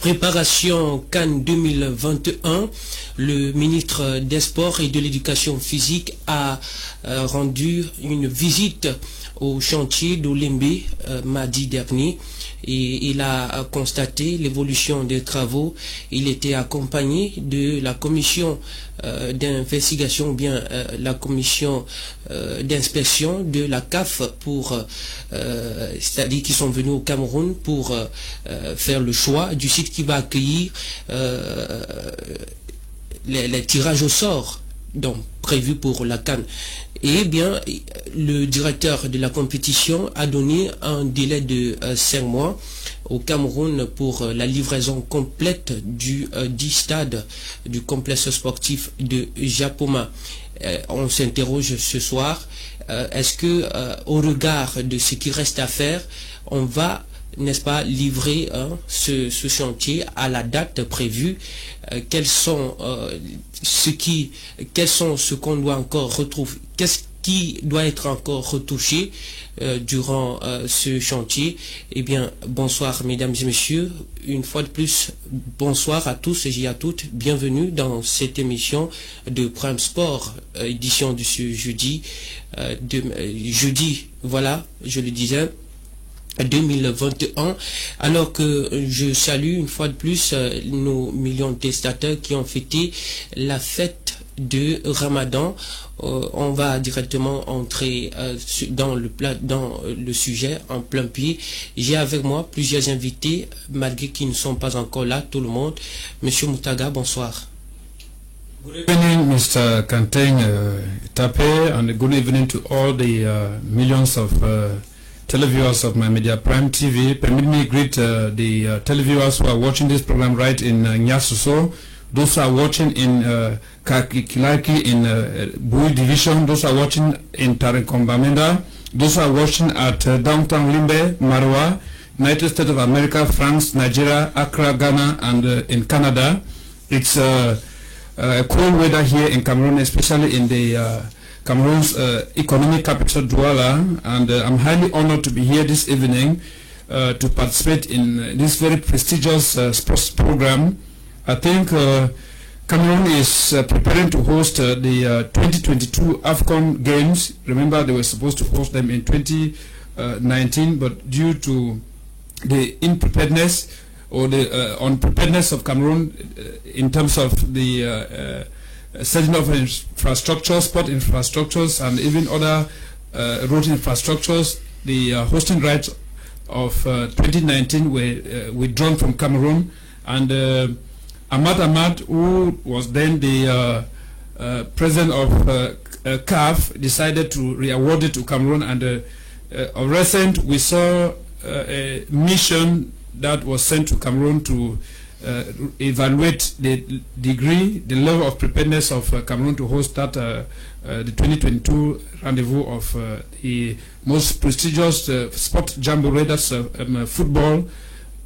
Préparation CAN 2021, le ministre des Sports et de l'Éducation physique a rendu une visite au chantier d'Olimbe mardi dernier et il a constaté l'évolution des travaux. Il était accompagné de la commission d'investigation ou bien la commission d'inspection de la CAF pour c'est-à-dire qui sont venus au Cameroun pour faire le choix du site qui va accueillir les tirages au sort donc prévus pour la CAN. Et bien, le directeur de la compétition a donné un délai de 5 mois au Cameroun pour la livraison complète du 10 stades du complexe sportif de Japoma. On s'interroge ce soir, est-ce que au regard de ce qui reste à faire, on va, n'est-ce pas, livrer ce chantier à la date prévue? Quels sont ce qu'on doit encore retrouver? Qu'est-ce qui doit être encore retouché durant ce chantier? Eh bien, bonsoir mesdames et messieurs, une fois de plus, bonsoir à tous et à toutes, bienvenue dans cette émission de Prime Sport, édition de ce jeudi, voilà, je le disais, 2021, alors que je salue une fois de plus nos millions de testateurs qui ont fêté la fête de Ramadan. On va directement entrer dans le sujet en plein pied. J'ai avec moi plusieurs invités, malgré qu'ils ne sont pas encore là, tout le monde. Monsieur Moutaga, bonsoir. Good evening, Mr. Kanteng Tape, and good evening to all the millions of televiewers of my media Prime TV. Permit me to greet the televiewers who are watching this program right in Nyasuso, those who are watching in Kakilaki in Bui Division, those who are watching in Tarekombamenda, those who are watching at downtown Limbe, Marwa, United States of America, France, Nigeria, Accra, Ghana, and in Canada. It's cold weather here in Cameroon, especially in the Cameroon's economic capital, Douala, and I'm highly honored to be here this evening to participate in this very prestigious sports program. I think Cameroon is preparing to host the 2022 AFCON Games. Remember, they were supposed to host them in 2019, but due to the unpreparedness or the unpreparedness of Cameroon in terms of the setting of infrastructure, sport infrastructures, and even other road infrastructures, the hosting rights of 2019 were withdrawn from Cameroon, and Ahmad, who was then the president of CAF, decided to re-award it to Cameroon, and of recent we saw a mission that was sent to Cameroon to evaluate the degree, the level of preparedness of Cameroon to host that the 2022 rendezvous of the most prestigious sport jamboree, that's football,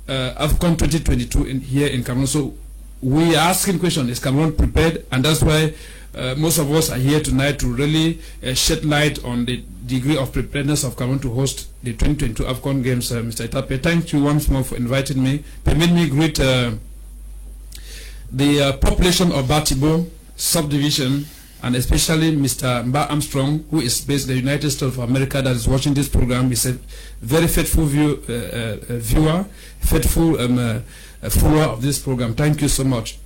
AFCON 2022 here in Cameroon. So we are asking question, is Cameroon prepared? And that's why most of us are here tonight to really shed light on the degree of preparedness of Cameroon to host the 2022 AFCON Games. Mr. Itape, thank you once more for inviting me. Permit me greet the population of Batibo subdivision, and especially Mr. Mba Armstrong, who is based in the United States of America, that is watching this program. He's a very faithful viewer, faithful follower of this program. Thank you so much.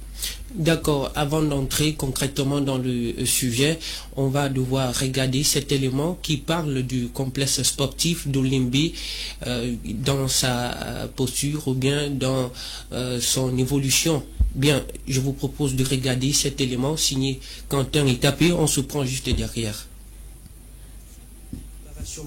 D'accord, avant d'entrer concrètement dans le sujet, on va devoir regarder cet élément qui parle du complexe sportif d'Olimbe dans sa posture ou bien dans son évolution. Bien, je vous propose de regarder cet élément signé Quentin Itapé, on se prend juste derrière.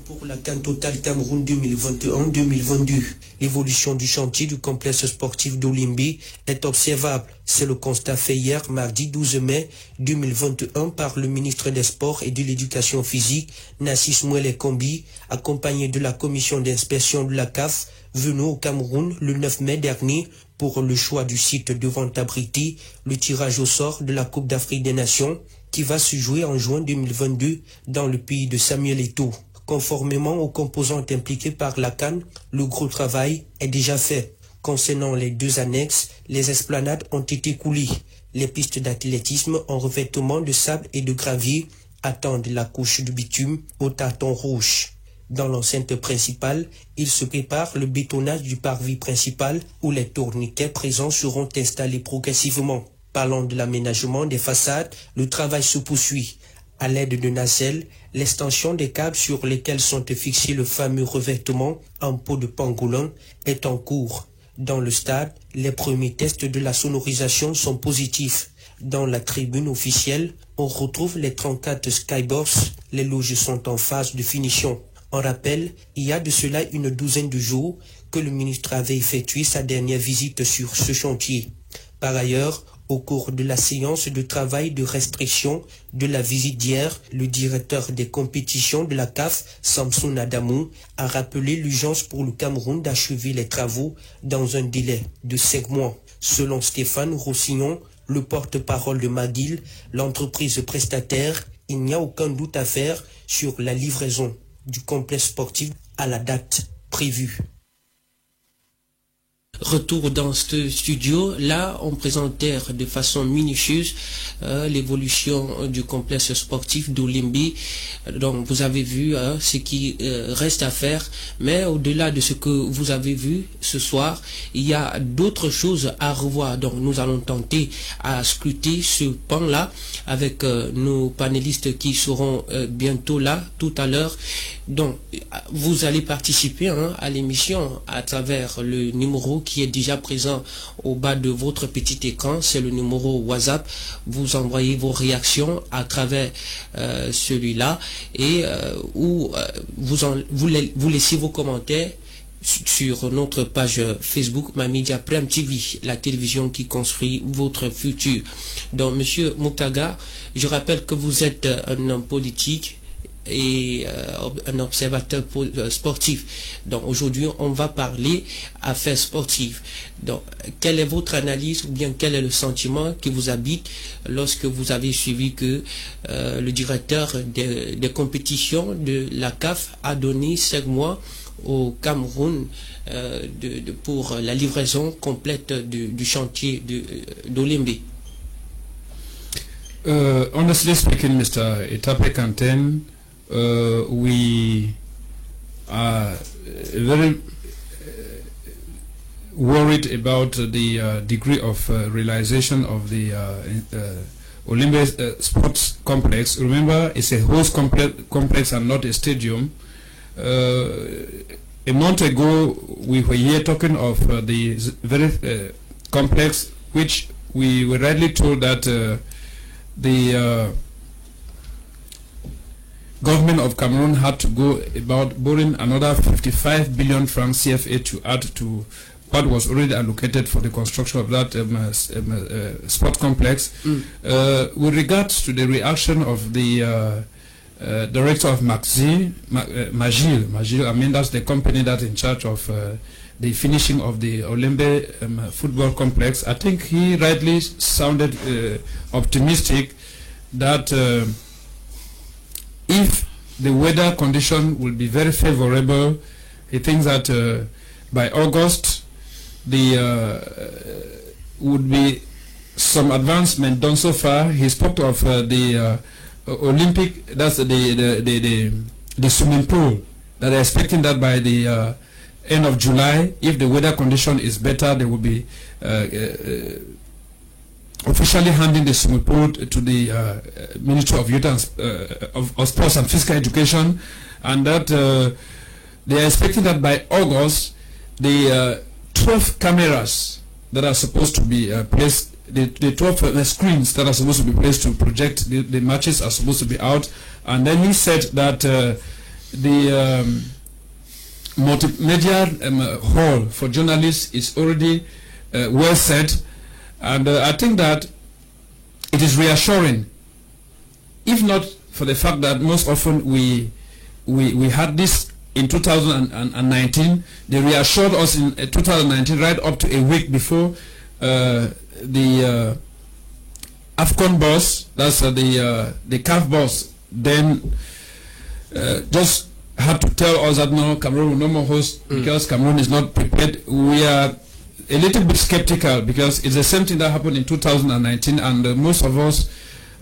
Pour la CAN Total Cameroun 2021-2022. L'évolution du chantier du complexe sportif d'Olimbe est observable. C'est le constat fait hier, mardi 12 mai 2021, par le ministre des Sports et de l'Éducation physique, Nassis Mouele Kombi, accompagné de la commission d'inspection de la CAF, venu au Cameroun le 9 mai dernier pour le choix du site devant abriter le tirage au sort de la Coupe d'Afrique des Nations qui va se jouer en juin 2022 dans le pays de Samuel Eto'o. Conformément aux composantes impliquées par la CAN, le gros travail est déjà fait. Concernant les 2 annexes, les esplanades ont été coulées. Les pistes d'athlétisme en revêtement de sable et de gravier attendent la couche de bitume au tâton rouge. Dans l'enceinte principale, il se prépare le bétonnage du parvis principal où les tourniquets présents seront installés progressivement. Parlant de l'aménagement des façades, le travail se poursuit. À l'aide de nacelles, l'extension des câbles sur lesquels sont fixés le fameux revêtement en peau de pangolin est en cours. Dans le stade, les premiers tests de la sonorisation sont positifs. Dans la tribune officielle, on retrouve les 34 skybox. Les loges sont en phase de finition. En rappel, il y a de cela une douzaine de jours que le ministre avait effectué sa dernière visite sur ce chantier. Par ailleurs, au cours de la séance de travail de restriction de la visite d'hier, le directeur des compétitions de la CAF, Samson Adamou, a rappelé l'urgence pour le Cameroun d'achever les travaux dans un délai de 5 mois. Selon Stéphane Roussillon, le porte-parole de McGill, l'entreprise prestataire, il n'y a aucun doute à faire sur la livraison du complexe sportif à la date prévue. Retour dans ce studio, là on présentait de façon minutieuse l'évolution du complexe sportif d'Olimbe. Donc vous avez vu ce qui reste à faire, mais au-delà de ce que vous avez vu ce soir, il y a d'autres choses à revoir. Donc nous allons tenter à scruter ce pan-là avec nos panélistes qui seront bientôt là, tout à l'heure. Donc vous allez participer à l'émission à travers le numéro qui est déjà présent au bas de votre petit écran, c'est le numéro WhatsApp. Vous envoyez vos réactions à travers celui-là et vous laissez vos commentaires sur notre page Facebook MyMedia Prime TV, la télévision qui construit votre futur. Donc Monsieur Moutaga, je rappelle que vous êtes un homme politique et un observateur sportif. Donc aujourd'hui on va parler affaires sportives. Donc quelle est votre analyse ou bien quel est le sentiment qui vous habite lorsque vous avez suivi que le directeur des compétitions de la CAF a donné 5 mois au Cameroun pour la livraison complète du chantier d'Olimbe? Honestly speaking, Mr. Etape Kanteng, we are very worried about the degree of realization of the Olimbe sports complex. Remember, it's a host complex and not a stadium. A month ago, we were here talking of the very complex, which we were rightly told that the government of Cameroon had to go about borrowing another 55 billion francs CFA to add to what was already allocated for the construction of that sport complex. With regards to the reaction of the director of McGill, I mean that's the company that's in charge of the finishing of the Olimbe football complex, I think he rightly sounded optimistic that if the weather condition will be very favorable, he thinks that by August would be some advancement done so far. He spoke of the Olympic, that's the swimming pool, that they're expecting that by the end of July, if the weather condition is better, they will be officially handing the swimming pool to the Ministry of Youth and of Sports and Physical Education, and that they are expecting that by August, the 12 cameras that are supposed to be placed, the 12 screens that are supposed to be placed to project the matches are supposed to be out. And then he said that the multimedia hall for journalists is already well set, and I think that it is reassuring, if not for the fact that most often we had this in 2019. They reassured us in 2019 right up to a week before the AFCON boss, that's the CAF boss, then just had to tell us that no, Cameroon will no more host because Cameroon is not prepared. We are a little bit skeptical because it's the same thing that happened in 2019, and most of us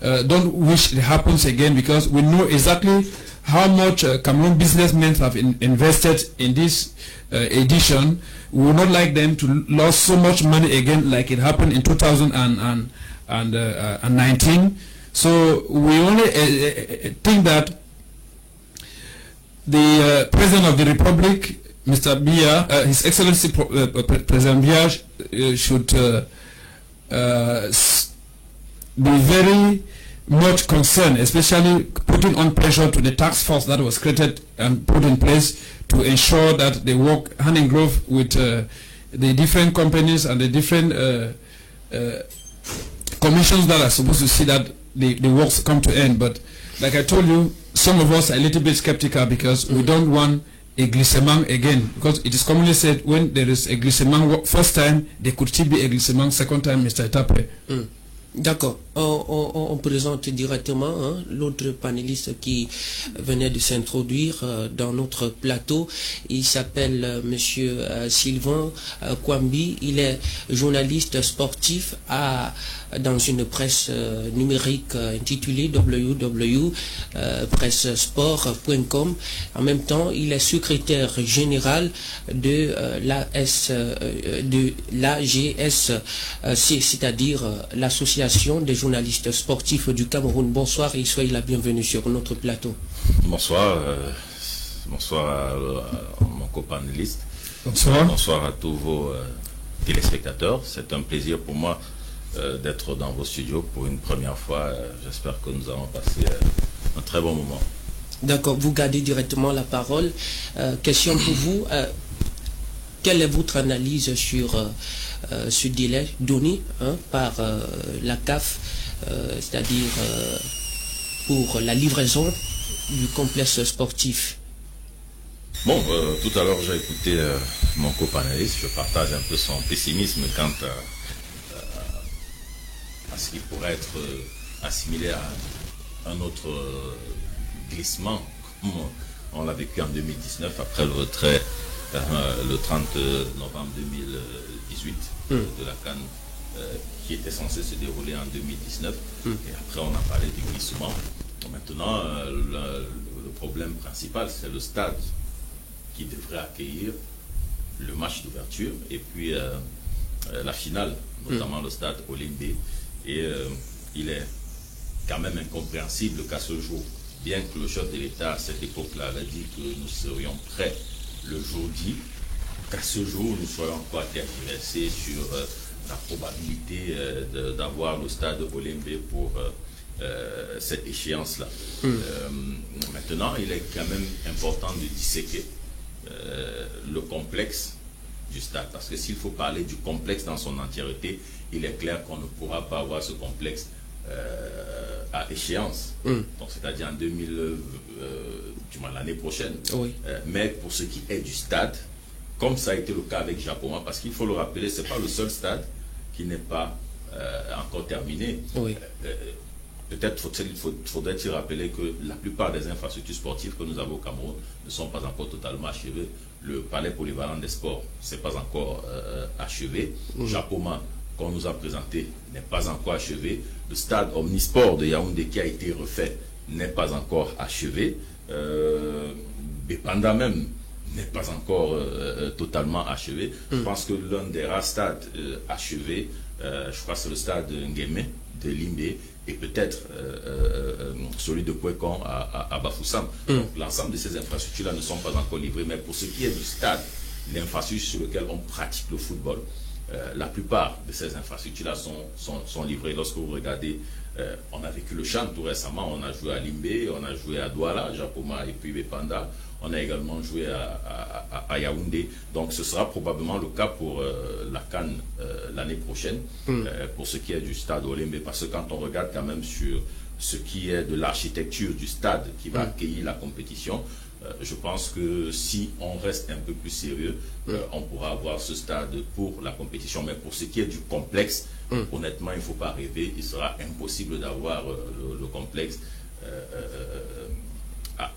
don't wish it happens again, because we know exactly how much Cameroon businessmen have invested in this edition. We would not like them to lose so much money again like it happened in 2019. So we only think that the President of the Republic, Mr. Biya, His Excellency President Biya, should be very much concerned, especially putting on pressure to the task force that was created and put in place to ensure that they work hand in glove with the different companies and the different commissions that are supposed to see that the works come to end. But like I told you, some of us are a little bit skeptical because we don't want a glissement again, because it is commonly said when there is a glissement first time, there could still be a glissement second time, Mr. Etape. D'accord. On présente directement l'autre panéliste qui venait de s'introduire dans notre plateau. Il s'appelle Monsieur Sylvain Kwambi. Il est journaliste sportif dans une presse numérique intitulée www.pressesport.com. En même temps, il est secrétaire général de l'AGSC, c'est-à-dire l'Association des journalistes sportifs du Cameroun. Bonsoir et soyez la bienvenue sur notre plateau. Bonsoir. Bonsoir à mon copanéliste. Bonsoir. Bonsoir à tous vos téléspectateurs. C'est un plaisir pour moi d'être dans vos studios pour une première fois. J'espère que nous allons passer un très bon moment. D'accord, vous gardez directement la parole. Question pour vous. Quelle est votre analyse sur ce délai donné par la CAF, c'est-à-dire pour la livraison du complexe sportif? Bon, tout à l'heure j'ai écouté mon copanéliste. Je partage un peu son pessimisme quant à ce qui pourrait être assimilé à un autre glissement, comme on l'a vécu en 2019 après le retrait le 30 novembre 2018 de la CAN qui était censé se dérouler en 2019. Et après on a parlé du glissement. Maintenant, le problème principal, c'est le stade qui devrait accueillir le match d'ouverture et puis la finale, notamment le stade Olimbe. Et il est quand même incompréhensible qu'à ce jour, bien que le chef de l'État à cette époque-là a dit que nous serions prêts le jour dit, qu'à ce jour nous soyons encore intéressés sur la probabilité d'avoir le stade Olimbe pour cette échéance-là. Maintenant, il est quand même important de disséquer le complexe du stade, parce que s'il faut parler du complexe dans son entièreté, il est clair qu'on ne pourra pas avoir ce complexe à échéance, donc c'est-à-dire en l'année prochaine. Oui. Mais pour ce qui est du stade, comme ça a été le cas avec Japoma, parce qu'il faut le rappeler, c'est pas le seul stade qui n'est pas encore terminé. Oui. Peut-être faudrait-il rappeler que la plupart des infrastructures sportives que nous avons au Cameroun ne sont pas encore totalement achevées. Le palais polyvalent des sports, c'est pas encore achevé. Japoma, qu'on nous a présenté, n'est pas encore achevé. Le stade omnisport de Yaoundé qui a été refait n'est pas encore achevé. Bepanda même n'est pas encore totalement achevé. Je pense que l'un des rares stades achevés, je crois que c'est le stade Nguémé de Limbe et peut-être celui de Pouécon à Bafoussam. Donc l'ensemble de ces infrastructures-là ne sont pas encore livrées. Mais pour ce qui est du stade, l'infrastructure sur laquelle on pratique le football, la plupart de ces infrastructures-là sont livrées. Lorsque vous regardez, on a vécu le Chan tout récemment, on a joué à Limbe, on a joué à Douala, Japoma et puis Bepanda. On a également joué à Yaoundé. Donc ce sera probablement le cas pour la CAN l'année prochaine, pour ce qui est du stade Olimbe. Parce que quand on regarde quand même sur ce qui est de l'architecture du stade qui va accueillir la compétition, je pense que si on reste un peu plus sérieux, on pourra avoir ce stade pour la compétition. Mais pour ce qui est du complexe, honnêtement, il ne faut pas rêver. Il sera impossible d'avoir le complexe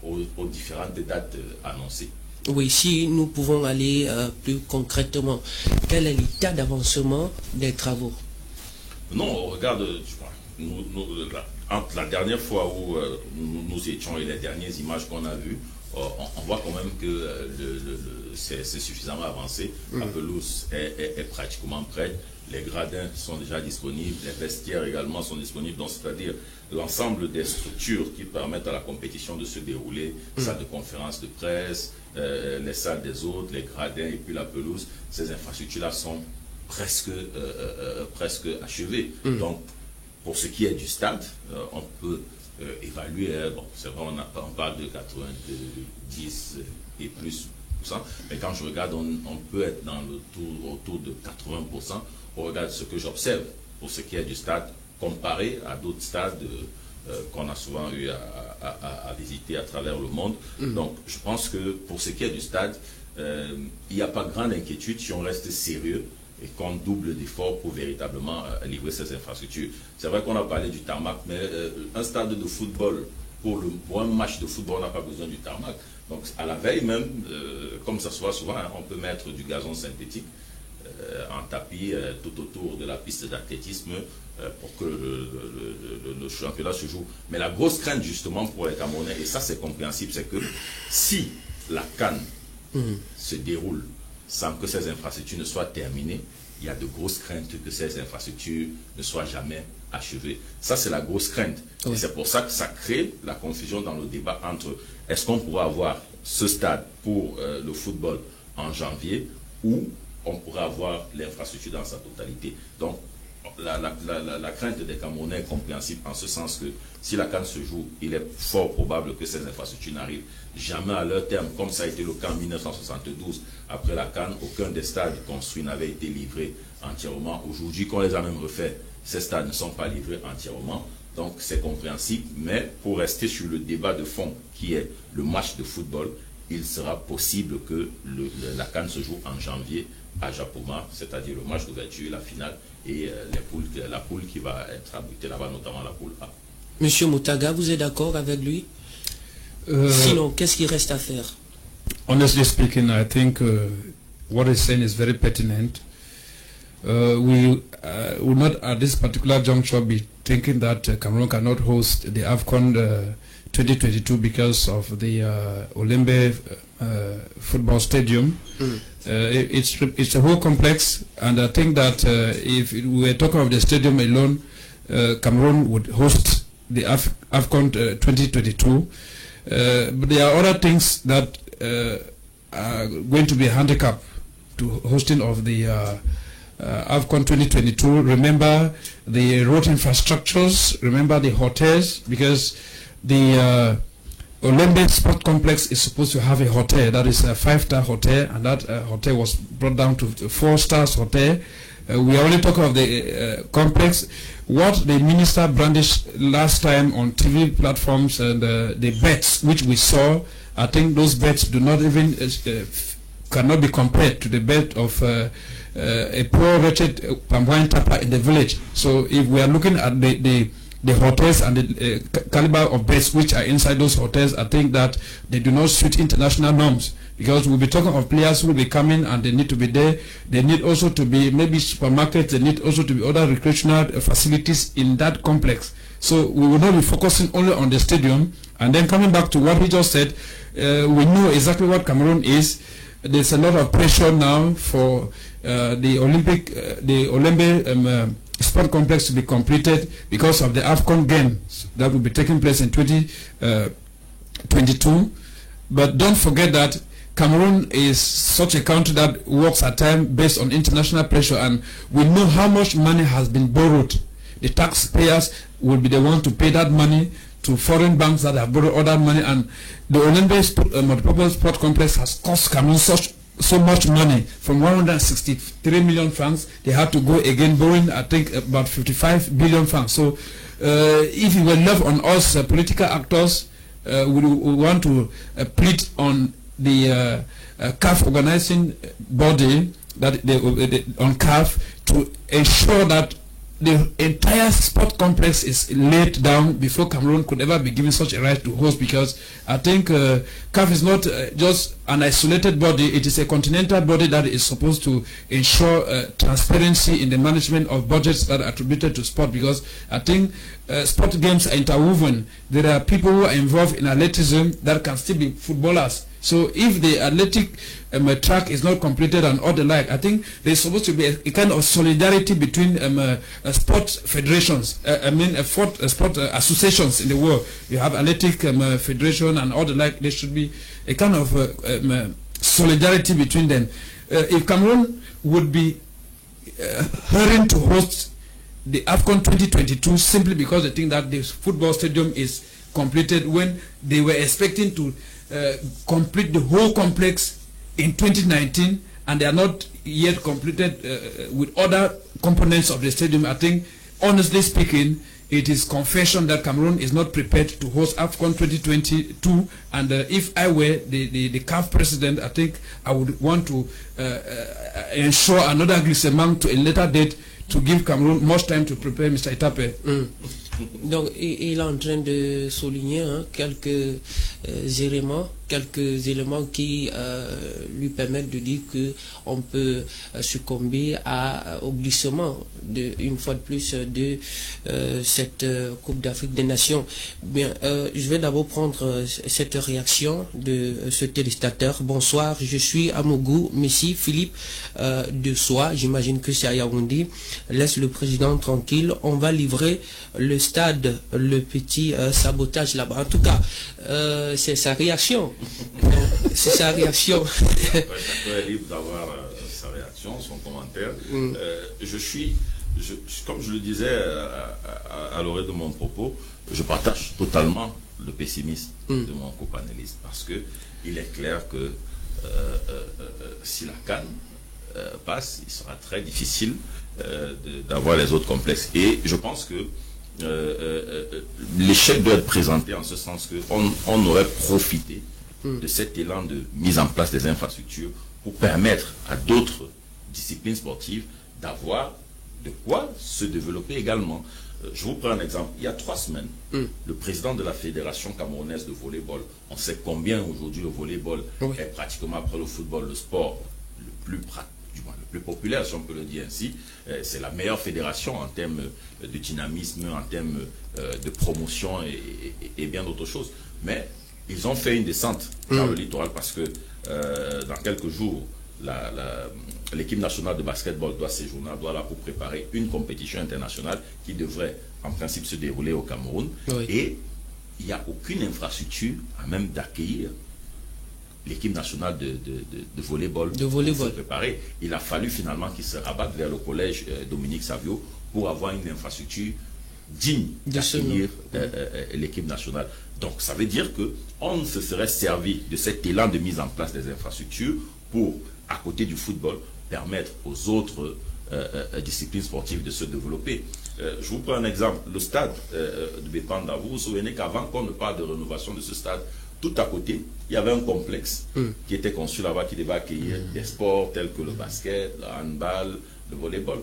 aux différentes dates annoncées. Oui, si nous pouvons aller plus concrètement, quel est l'état d'avancement des travaux? Non, regarde, entre la dernière fois où nous étions et les dernières images qu'on a vues, on voit quand même que c'est suffisamment avancé. La pelouse est pratiquement prête. Les gradins sont déjà disponibles, les vestiaires également sont disponibles. Donc, c'est-à-dire l'ensemble des structures qui permettent à la compétition de se dérouler, salles de conférence de presse, les salles des hôtes, les gradins et puis la pelouse, ces infrastructures-là sont presque achevées. Donc, pour ce qui est du stade, on peut évaluer, bon, c'est vrai, on parle de 90 et plus %, mais quand je regarde, on peut être autour de 80% au regard de ce que j'observe pour ce qui est du stade, comparé à d'autres stades qu'on a souvent eu à visiter à travers le monde. Donc, je pense que pour ce qui est du stade, il n'y a pas grande inquiétude si on reste sérieux et qu'on double d'efforts pour véritablement livrer ces infrastructures. C'est vrai qu'on a parlé du tarmac, mais un stade de football, pour un match de football, on n'a pas besoin du tarmac. Donc à la veille même, comme ça se voit souvent, on peut mettre du gazon synthétique en tapis tout autour de la piste d'athlétisme pour que le championnat se joue. Mais la grosse crainte justement pour les Camerounais, et ça c'est compréhensible, c'est que si la CAN se déroule sans que ces infrastructures ne soient terminées, il y a de grosses craintes que ces infrastructures ne soient jamais achevées. Ça, c'est la grosse crainte. Oui. Et c'est pour ça que ça crée la confusion dans le débat entre est-ce qu'on pourra avoir ce stade pour le football en janvier ou on pourra avoir l'infrastructure dans sa totalité. Donc, la crainte des Camerounais est compréhensible en ce sens que si la CAN se joue, il est fort probable que ces infrastructures n'arrivent jamais à leur terme, comme ça a été le cas en 1972. Après la CAN, aucun des stades construits n'avait été livré entièrement. Aujourd'hui, qu'on les a même refaits, ces stades ne sont pas livrés entièrement. Donc c'est compréhensible, mais pour rester sur le débat de fond qui est le match de football, il sera possible que la CAN se joue en janvier à Japoma, c'est-à-dire le match d'ouverture, la finale et la poule qui va être abritée là-bas, notamment la poule A. Monsieur Moutaga, vous êtes d'accord avec lui? Sinon, qu'est-ce qu'il reste à faire? Honestly speaking, I think what he's saying is very pertinent. We will not at this particular juncture be thinking that Cameroon cannot host the AFCON 2022 because of the Olembe football stadium. It's a whole complex, and I think that if we were talking of the stadium alone, Cameroon would host the AFCON 2022. But there are other things that are going to be a handicap to hosting of the AFCON 2022. Remember the road infrastructures, remember the hotels, because the Olembe Sport Complex is supposed to have a hotel that is a 5-star hotel, and that hotel was brought down to 4-star hotel. We are only talking of the complex. What the minister brandished last time on TV platforms and the bets which we saw, I think those bets do not even cannot be compared to the bet of a poor wretched Pambuan Tapa in the village. So if we are looking at the hotels and the caliber of beds which are inside those hotels, I think that they do not suit international norms, because we'll be talking of players who will be coming and they need to be there. They need also to be maybe supermarkets, they need also to be other recreational facilities in that complex. So we will not be focusing only on the stadium. And then coming back to what he just said, we know exactly what Cameroon is. There's a lot of pressure now for the Olembe Sport Complex to be completed because of the AFCON games that will be taking place in 2022. But don't forget that Cameroon is such a country that works at times based on international pressure, and we know how much money has been borrowed. The taxpayers will be the one to pay that money to foreign banks that have borrowed all that money, and the Olembe Multipurpose Sport Complex has cost Cameroon so much money. From 163 million francs, they had to go again borrowing, I think, about 55 billion francs. So if you were left on us political actors, we want to plead on the CAF organizing body, that on CAF, to ensure that the entire sport complex is laid down before Cameroon could ever be given such a right to host, because I think CAF is not just an isolated body. It is a continental body that is supposed to ensure transparency in the management of budgets that are attributed to sport, because I think sport games are interwoven. There are people who are involved in athleticism that can still be footballers. So if the athletic track is not completed and all the like, I think there's supposed to be a kind of solidarity between sport federations, sport associations in the world. You have athletic federation and all the like. There should be a kind of solidarity between them. If Cameroon would be hurrying to host the AFCON 2022 simply because they think that the football stadium is completed, when they were expecting to complete the whole complex in 2019, and they are not yet completed with other components of the stadium, I think, honestly speaking, it is confession that Cameroon is not prepared to host AFCON 2022. And if I were the CAF president, I think I would want to ensure another agreement to a later date to give Cameroon much time to prepare, Mr. Itape. Donc, il est en train de souligner quelques éléments qui lui permettent de dire que on peut succomber au glissement une fois de plus de cette Coupe d'Afrique des Nations. Bien, je vais d'abord prendre cette réaction de ce téléspectateur. Bonsoir, je suis Amougou Messi Philippe de Soie, j'imagine que c'est à Yaoundé. Laisse le président tranquille, on va livrer le stade, le petit sabotage là-bas. En tout cas, c'est sa réaction. C'est sa réaction. Chacun est libre d'avoir sa réaction, son commentaire. Comme je le disais à l'oreille de mon propos, je partage totalement le pessimisme de mon copanéliste, parce que il est clair que si la CAN passe, il sera très difficile d'avoir les autres complexes. Et je pense que l'échec doit être présenté en ce sens qu'on aurait profité de cet élan de mise en place des infrastructures pour permettre à d'autres disciplines sportives d'avoir de quoi se développer également. Je vous prends un exemple. Il y a 3 semaines, le président de la Fédération camerounaise de volleyball, on sait combien aujourd'hui le volleyball est pratiquement, après le football, le sport le plus populaire, si on peut le dire ainsi. C'est la meilleure fédération en termes de dynamisme, en termes de promotion et bien d'autres choses. Mais ils ont fait une descente dans le littoral parce que dans quelques jours, l'équipe nationale de basketball doit séjourner, doit là pour préparer une compétition internationale qui devrait en principe se dérouler au Cameroun. Et il n'y a aucune infrastructure à même d'accueillir l'équipe nationale de volleyball pour se préparer. Il a fallu finalement qu'ils se rabattent vers le collège Dominique Savio pour avoir une infrastructure digne d'accueillir l'équipe nationale. Donc ça veut dire qu'on se serait servi de cet élan de mise en place des infrastructures pour, à côté du football, permettre aux autres disciplines sportives de se développer. Je vous prends un exemple, le stade de Bépanda. Vous vous souvenez qu'avant qu'on ne parle de rénovation de ce stade, tout à côté, il y avait un complexe qui était conçu là-bas, qui devait accueillir des sports tels que le basket, le handball, le volleyball.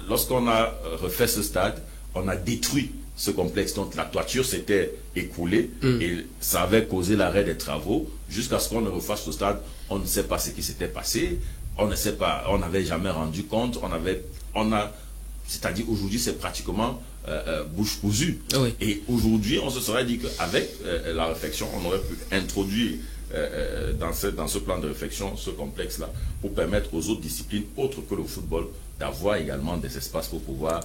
Lorsqu'on a refait ce stade, on a détruit ce complexe. Donc la toiture s'était écoulée et ça avait causé l'arrêt des travaux jusqu'à ce qu'on ne refasse le stade. On ne sait pas ce qui s'était passé, on ne sait pas, on n'avait jamais rendu compte, c'est-à-dire aujourd'hui c'est pratiquement bouche cousue. Et aujourd'hui on se serait dit qu'avec la réflexion, on aurait pu introduire dans ce plan de réflexion ce complexe-là pour permettre aux autres disciplines autres que le football d'avoir également des espaces pour pouvoir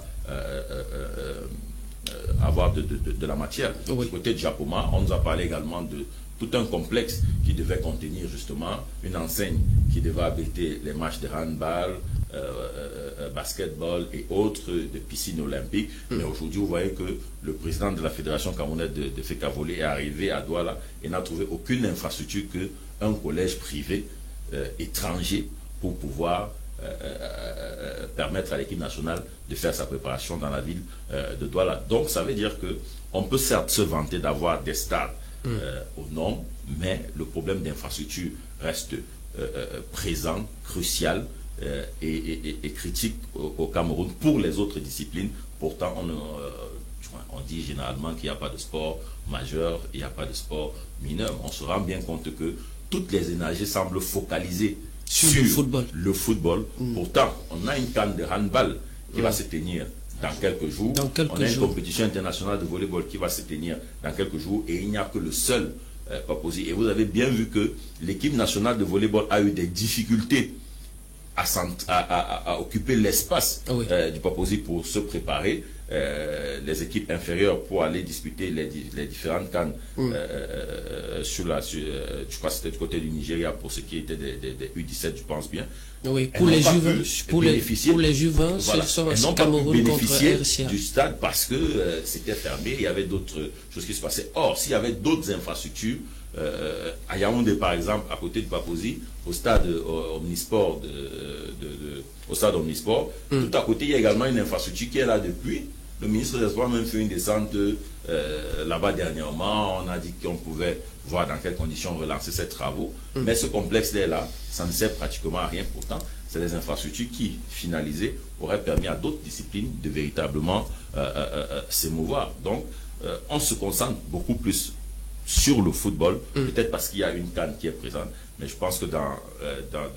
avoir de la matière. Du côté de Japoma, on nous a parlé également de tout un complexe qui devait contenir justement une enseigne qui devait abriter les matchs de handball, basketball et autres, de piscine olympique. Mais aujourd'hui, vous voyez que le président de la Fédération camerounaise de Fécavolley est arrivé à Douala et n'a trouvé aucune infrastructure qu'un collège privé étranger pour pouvoir permettre à l'équipe nationale de faire sa préparation dans la ville de Douala. Donc ça veut dire qu'on peut certes se vanter d'avoir des stades au nom, mais le problème d'infrastructure reste présent, crucial, et critique au Cameroun pour les autres disciplines. Pourtant, on dit généralement qu'il n'y a pas de sport majeur, il n'y a pas de sport mineur. On se rend bien compte que toutes les énergies semblent focalisées sur le football. Pourtant, on a une CAN de handball qui va se tenir dans quelques jours. On a une compétition internationale de volleyball qui va se tenir dans quelques jours et il n'y a que le seul Paposi. Et vous avez bien vu que l'équipe nationale de volleyball a eu des difficultés à occuper l'espace du Paposi pour se préparer. Les équipes inférieures pour aller disputer les différentes CAN je crois que c'était du côté du Nigeria pour ce qui était des U17, je pense bien. Oui, pour les Juvins, voilà. Elles n'ont pas pu bénéficier du stade parce que c'était fermé, il y avait d'autres choses qui se passaient. Or, s'il y avait d'autres infrastructures, à Yaoundé par exemple, à côté de Paposi, au stade Omnisport, tout à côté, il y a également une infrastructure qui est là depuis. Le ministre des Sports a même fait une descente là-bas dernièrement. On a dit qu'on pouvait voir dans quelles conditions relancer ces travaux. Mais ce complexe-là, ça ne sert pratiquement à rien. Pourtant, c'est des infrastructures qui, finalisées, auraient permis à d'autres disciplines de véritablement s'émouvoir. Donc, on se concentre beaucoup plus sur le football, peut-être parce qu'il y a une CAN qui est présente. Mais je pense que dans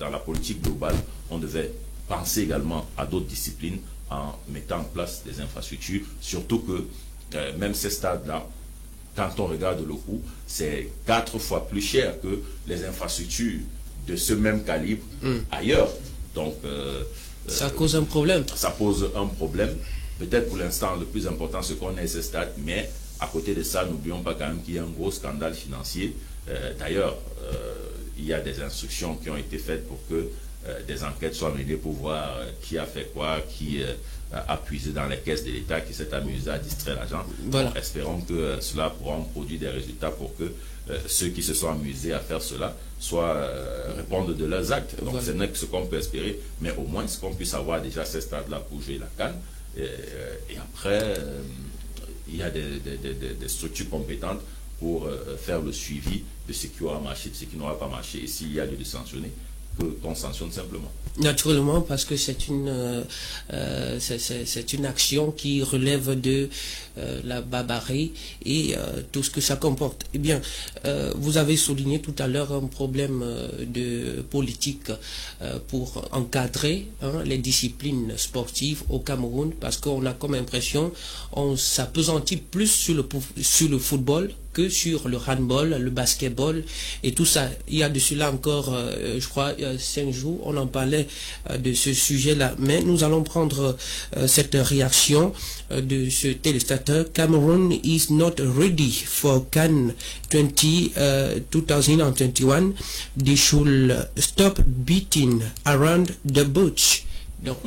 la politique globale, on devait penser également à d'autres disciplines en mettant en place des infrastructures, surtout que même ces stades-là, quand on regarde le coût, c'est 4 fois plus cher que les infrastructures de ce même calibre ailleurs. Donc, ça cause un problème. Ça pose un problème. Peut-être pour l'instant, le plus important, c'est qu'on ait ces stades, mais à côté de ça, n'oublions pas quand même qu'il y a un gros scandale financier. D'ailleurs, il y a des instructions qui ont été faites pour que des enquêtes soient menées pour voir qui a fait quoi, qui a puisé dans les caisses de l'État, qui s'est amusé à distraire l'argent. Voilà. Espérons que cela pourra produire des résultats pour que ceux qui se sont amusés à faire cela répondent de leurs actes. Donc ce n'est que ce qu'on peut espérer, mais au moins ce qu'on puisse avoir déjà ces stades-là pour jouer la CAN. Et après, il y a des structures compétentes pour faire le suivi de ce qui aura marché, de ce qui n'aura pas marché. Et s'il y a lieu de sanctionner, qu'on sanctionne simplement. Naturellement, parce que c'est une action qui relève de la barbarie et tout ce que ça comporte. Eh bien, vous avez souligné tout à l'heure un problème de politique pour encadrer les disciplines sportives au Cameroun, parce qu'on a comme impression on s'appesantit plus sur le football que sur le handball, le basketball et tout ça. Il y a de cela encore, je crois, 5 jours, on en parlait de ce sujet-là. Mais nous allons prendre cette réaction de ce téléspectateur. Cameroon is not ready for CAN 2021. They should stop beating around the bush. Donc.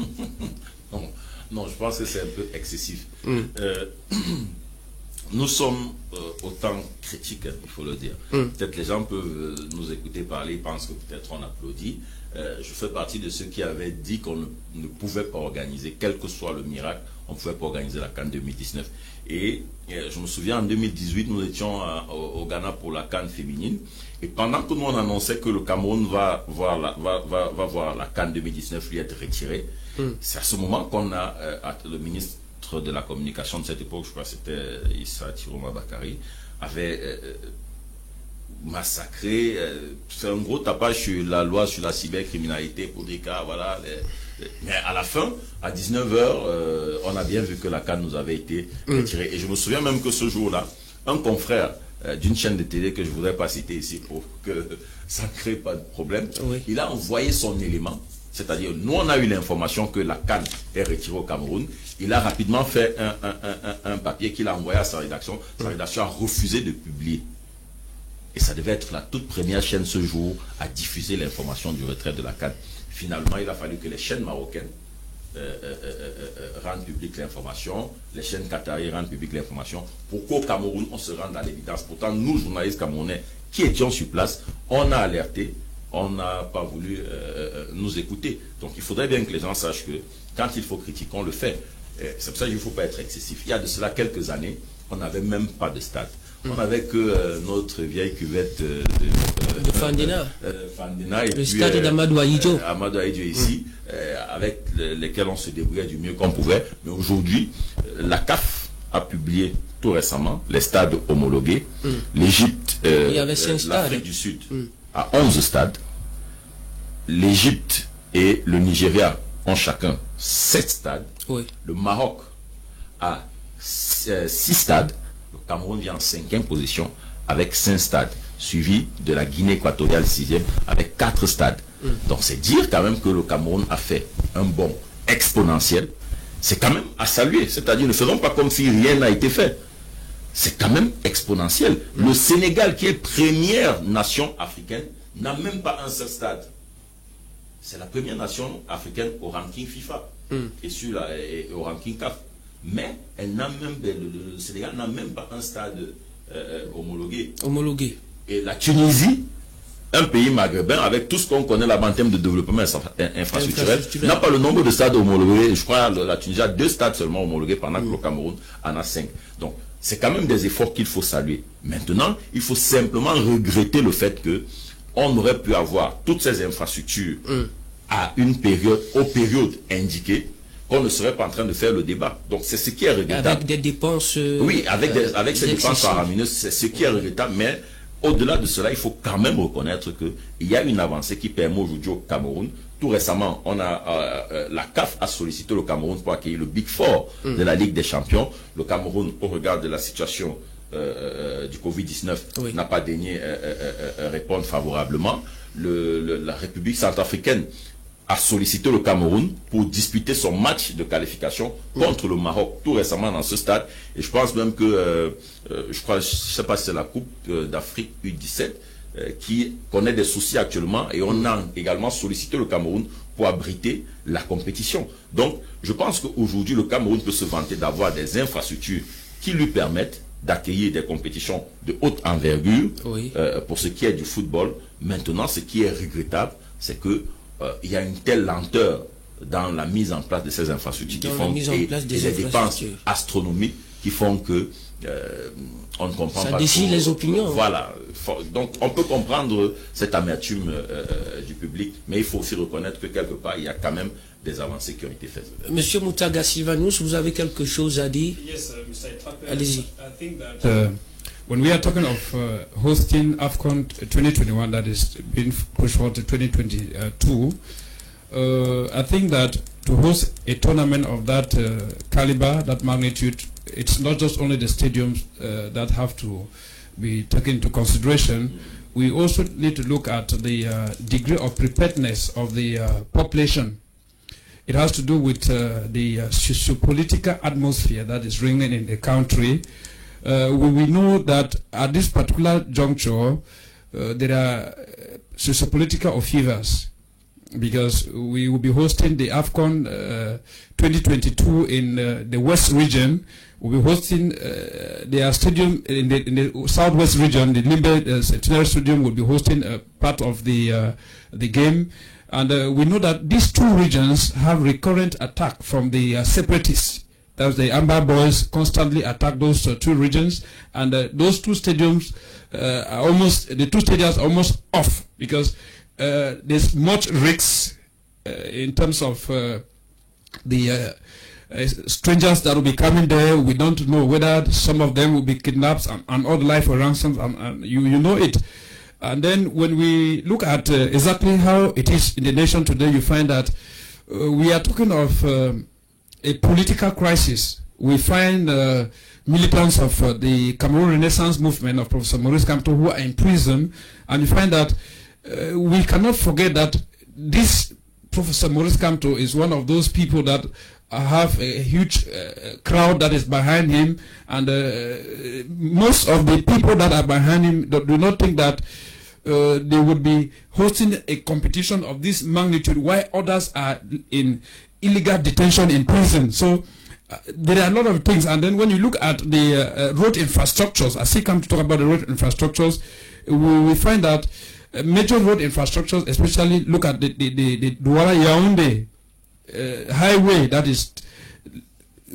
Non, je pense que c'est un peu excessif. Nous sommes autant critiques, il faut le dire. Peut-être les gens peuvent nous écouter parler, ils pensent que peut-être on applaudit. Je fais partie de ceux qui avaient dit qu'on ne pouvait pas organiser, quel que soit le miracle, on ne pouvait pas organiser la CAN 2019. Et je me souviens, en 2018, nous étions au Ghana pour la CAN féminine. Et pendant que nous on annonçait que le Cameroun va voir la CAN 2019 lui être retirée, c'est à ce moment qu'on a le ministre de la communication de cette époque, je crois que c'était Issa Tiroma Bakari, avait massacré, c'est un gros tapage sur la loi sur la cybercriminalité pour dire que voilà, mais à la fin, à 19h, on a bien vu que la CAN nous avait été retirée. Et je me souviens même que ce jour-là, un confrère d'une chaîne de télé que je ne voudrais pas citer ici pour que ça ne crée pas de problème, il a envoyé son élément. C'est-à-dire, nous, on a eu l'information que la CAN est retirée au Cameroun. Il a rapidement fait un papier qu'il a envoyé à sa rédaction. Sa rédaction a refusé de publier. Et ça devait être la toute première chaîne ce jour à diffuser l'information du retrait de la CAN. Finalement, il a fallu que les chaînes marocaines rendent publique l'information, les chaînes qatariennes rendent publique l'information, pour qu'au Cameroun, on se rende à l'évidence. Pourtant, nous, journalistes camerounais, qui étions sur place, on a alerté. On n'a pas voulu nous écouter. Donc il faudrait bien que les gens sachent que quand il faut critiquer, on le fait. C'est pour ça qu'il ne faut pas être excessif. Il y a de cela quelques années, on n'avait même pas de stade. On n'avait que notre vieille cuvette de Fandena. Fandena et le stade d'Amadou Ahidjo. Amadou Ahidjo ici, avec lesquels on se débrouillait du mieux qu'on pouvait. Mais aujourd'hui, la CAF a publié tout récemment les stades homologués. L'Égypte, l'Afrique du Sud a 11 stades. L'Égypte et le Nigeria ont chacun 7 stades. Oui. Le Maroc a 6 stades. Le Cameroun vient en 5e position avec 5 stades, suivi de la Guinée équatoriale 6e avec 4 stades. Donc c'est dire quand même que le Cameroun a fait un bond exponentiel. C'est quand même à saluer. C'est-à-dire, ne faisons pas comme si rien n'a été fait. C'est quand même exponentiel. Le Sénégal, qui est première nation africaine, n'a même pas un seul stade. C'est la première nation africaine au ranking FIFA et au ranking CAF. Mais elle n'a même, le Sénégal n'a même pas un stade homologué. Et la Tunisie, un pays maghrébin, avec tout ce qu'on connaît là-bas en termes de développement infrastructurel, n'a pas le nombre de stades homologués. Je crois que la Tunisie a 2 stades seulement homologués, pendant que le Cameroun en a 5. Donc, c'est quand même des efforts qu'il faut saluer. Maintenant, il faut simplement regretter le fait que on aurait pu avoir toutes ces infrastructures à une période, aux périodes indiquées, qu'on ne serait pas en train de faire le débat. Donc c'est ce qui est regrettable. Avec des dépenses... oui, avec ces dépenses faramineuses, c'est ce qui est regrettable. Mais au-delà de cela, il faut quand même reconnaître qu'il y a une avancée qui permet aujourd'hui au Cameroun. Tout récemment, la CAF a sollicité le Cameroun pour accueillir le Big Four de la Ligue des Champions. Le Cameroun, au regard de la situation du Covid-19, n'a pas daigné répondre favorablement. La République centrafricaine a sollicité le Cameroun pour disputer son match de qualification contre le Maroc tout récemment dans ce stade. Et je pense même que, je sais pas si c'est la Coupe d'Afrique U17 qui connaît des soucis actuellement, et on a également sollicité le Cameroun pour abriter la compétition. Donc, je pense qu'aujourd'hui, le Cameroun peut se vanter d'avoir des infrastructures qui lui permettent d'accueillir des compétitions de haute envergure pour ce qui est du football. Maintenant, ce qui est regrettable, c'est que il y a une telle lenteur dans la mise en place de ces infrastructures qui font des dépenses astronomiques qui font que on ne comprend pas. Ça déchire les opinions. Voilà. Donc on peut comprendre cette amertume du public, mais il faut aussi reconnaître que quelque part il y a quand même des avancées qui ont été faites. Monsieur Moutaga Sylvanus, vous avez quelque chose à dire? Yes, Mr. Etape. Allez-y. I think that when we are talking of hosting AFCON 2021 that is being pushed forward to 2022, I think that to host a tournament of that caliber, that magnitude, it's not just only the stadiums that have to be taken into consideration. We also need to look at the degree of preparedness of the population. It has to do with the socio-political atmosphere that is reigning in the country. We know that at this particular juncture, there are socio-political fevers, because we will be hosting the AFCON 2022 in the West region. We'll be hosting their stadium in the Southwest region. The Limbe Centenary Stadium will be hosting part of the game. And we know that these two regions have recurrent attack from the separatists. That's the Amber Boys constantly attack those two regions, and those two stadiums are almost off, because there's much risk in terms of the strangers that will be coming there. We don't know whether some of them will be kidnapped and all the life for ransoms, and you know it. And then when we look at exactly how it is in the nation today, you find that we are talking of a political crisis. We find militants of the Cameroon Renaissance movement of Professor Maurice Kamto who are in prison, and you find that we cannot forget that this Professor Maurice Kamto is one of those people that have a huge crowd that is behind him, and most of the people that are behind him do not think that they would be hosting a competition of this magnitude while others are in illegal detention in prison. So there are a lot of things. And then when you look at the road infrastructures, as he come to talk about the road infrastructures, we find that major road infrastructures, especially look at the Douala Yaoundé highway that is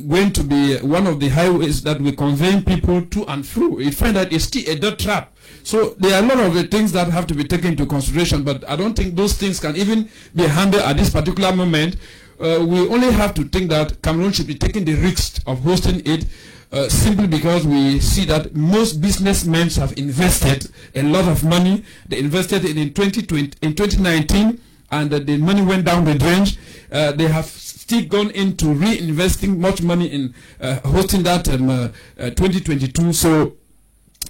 going to be one of the highways that will convey people to and through. You find that it's still a dirt trap. So there are a lot of the things that have to be taken into consideration, but I don't think those things can even be handled at this particular moment. We only have to think that Cameroon should be taking the risk of hosting it, simply because we see that most businessmen have invested a lot of money. They invested in 2019, and the money went down the drain. They have still gone into reinvesting much money in hosting that 2022. So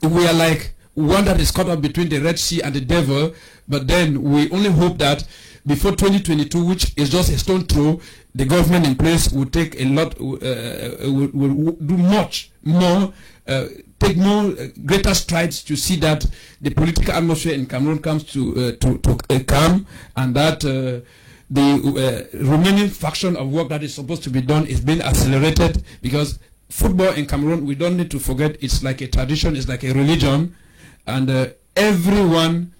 we are like one that is caught up between the Red Sea and the devil. But then we only hope that before 2022, which is just a stone throw, the government in place will take a lot, will do much more, take more greater strides to see that the political atmosphere in Cameroon comes to calm, and that the remaining fraction of work that is supposed to be done is being accelerated, because football in Cameroon, we don't need to forget, it's like a tradition, it's like a religion, and everyone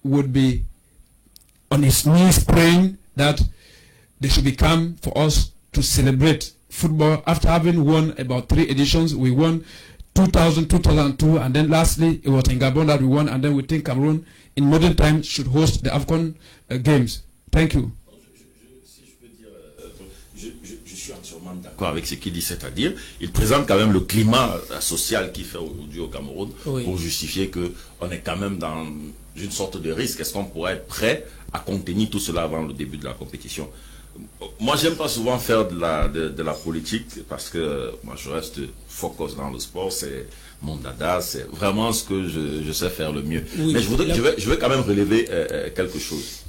would be on his knees praying that they should become for us to celebrate football. After having won about 3 editions, we won 2000, 2002, and then lastly it was in Gabon that we won, and then we think Cameroon in modern times should host the AFCON Games. Thank you. Je suis entièrement d'accord avec ce qu'il dit, c'est-à-dire il présente quand même le climat social qui fait aujourd'hui au Cameroun, oui, pour justifier qu'on est quand même dans une sorte de risque. Est-ce qu'on pourrait être prêt à contenir tout cela avant le début de la compétition? Moi, j'aime pas souvent faire de la politique, parce que moi je reste focus dans le sport, c'est mon dada, c'est vraiment ce que je sais faire le mieux. Oui, mais je vais quand même relever quelque chose.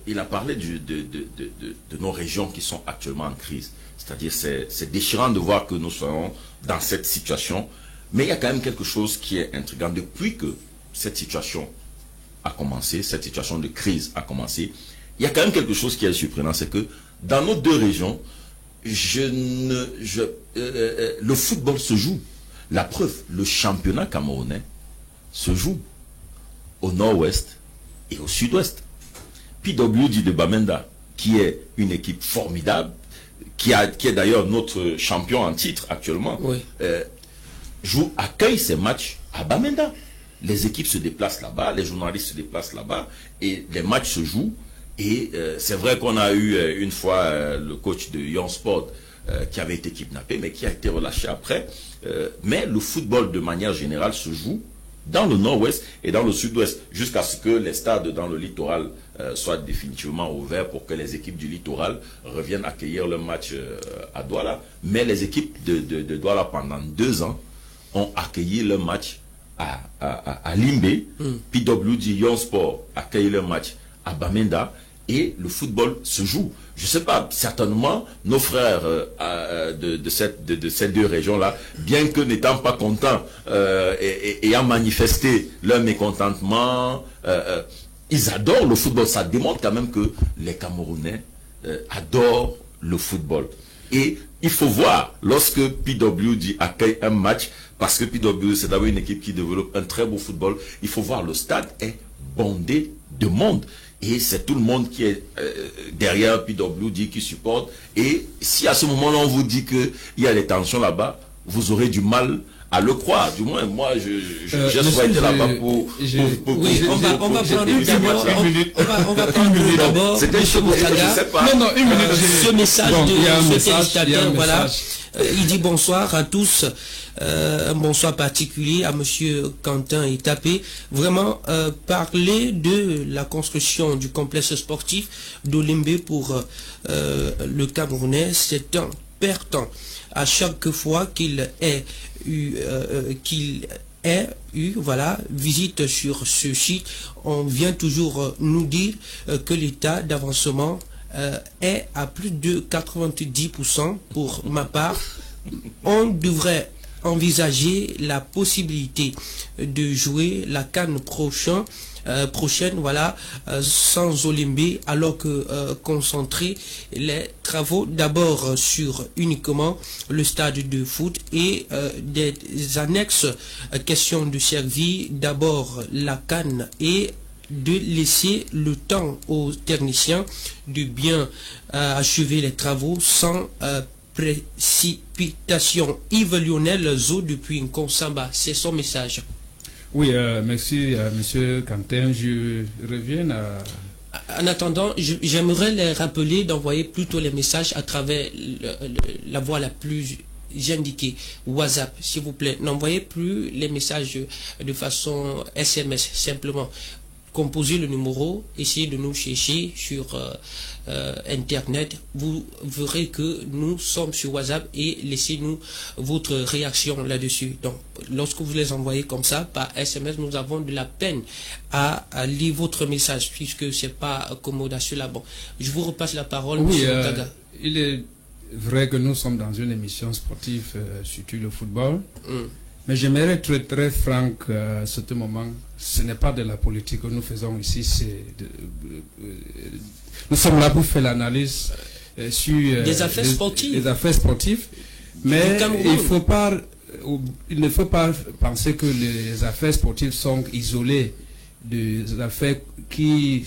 Il a parlé de nos régions qui sont actuellement en crise. C'est-à-dire, c'est déchirant de voir que nous sommes dans cette situation. Mais il y a quand même quelque chose qui est intriguant. Depuis que cette situation a commencé, cette situation de crise a commencé, il y a quand même quelque chose qui est surprenant. C'est que dans nos 2 régions, le football se joue. La preuve, le championnat camerounais se joue au nord-ouest et au sud-ouest. PWD de Bamenda, qui est une équipe formidable, qui est d'ailleurs notre champion en titre actuellement, oui, accueille ces matchs à Bamenda. Les équipes se déplacent là-bas, les journalistes se déplacent là-bas, et les matchs se jouent. Et c'est vrai qu'on a eu une fois le coach de Young Sport qui avait été kidnappé, mais qui a été relâché après. Mais le football de manière générale se joue dans le nord-ouest et dans le sud-ouest, jusqu'à ce que les stades dans le littoral soient définitivement ouverts pour que les équipes du littoral reviennent accueillir le match à Douala. Mais les équipes de Douala, pendant 2 ans, ont accueilli le match à Limbé. PWD Young Sport accueille le match à Bamenda, et le football se joue. Je ne sais pas, certainement, nos frères de ces 2 régions-là, bien que n'étant pas contents et ayant manifesté leur mécontentement, ils adorent le football. Ça démontre quand même que les Camerounais adorent le football. Et il faut voir, lorsque PWD accueille un match, parce que PWD, c'est d'abord une équipe qui développe un très beau football, il faut voir, le stade est bondé de monde. Et c'est tout le monde qui est derrière PWD, qui supporte. Et si à ce moment-là on vous dit qu'il y a des tensions là-bas, vous aurez du mal à le croire. Du moins, moi, j'ai souhaité là-bas pour... Oui, on va prendre d'abord... C'était une chose, je sais pas. Non, une minute. Ce message de ce téléspectateur, voilà. Il dit bonsoir à tous. Un bonsoir particulier à monsieur Quentin Itapé. Vraiment, parler de la construction du complexe sportif d'Olembe pour le Camerounais, c'est un perdant. À chaque fois qu'il ait eu voilà, visite sur ce site, on vient toujours nous dire que l'état d'avancement est à plus de 90%. Pour ma part, on devrait envisager la possibilité de jouer la CAN prochaine, voilà, sans Olembe, alors que concentrer les travaux d'abord sur uniquement le stade de foot et des annexes, question de servir d'abord la CAN et de laisser le temps aux techniciens de bien achever les travaux sans précipitation. Yves Lionel Zo depuis Nkonsamba, c'est son message. Oui, merci Monsieur Kantin. Je reviens à... En attendant, j'aimerais les rappeler d'envoyer plutôt les messages à travers la voie la plus indiquée, WhatsApp, s'il vous plaît. N'envoyez plus les messages de façon SMS, simplement. Composez le numéro, essayez de nous chercher sur Internet. Vous verrez que nous sommes sur WhatsApp et laissez-nous votre réaction là-dessus. Donc, lorsque vous les envoyez comme ça, par SMS, nous avons de la peine à lire votre message, puisque c'est pas commode à cela. Bon, je vous repasse la parole, oui, M. Moutaga. Il est vrai que nous sommes dans une émission sportive, surtout le football. Mais j'aimerais être très franc à ce moment. Ce n'est pas de la politique que nous faisons ici. Nous sommes là pour faire l'analyse sur des affaires sportives. Des affaires sportives. Mais il ne faut pas penser que les affaires sportives sont isolées des affaires qui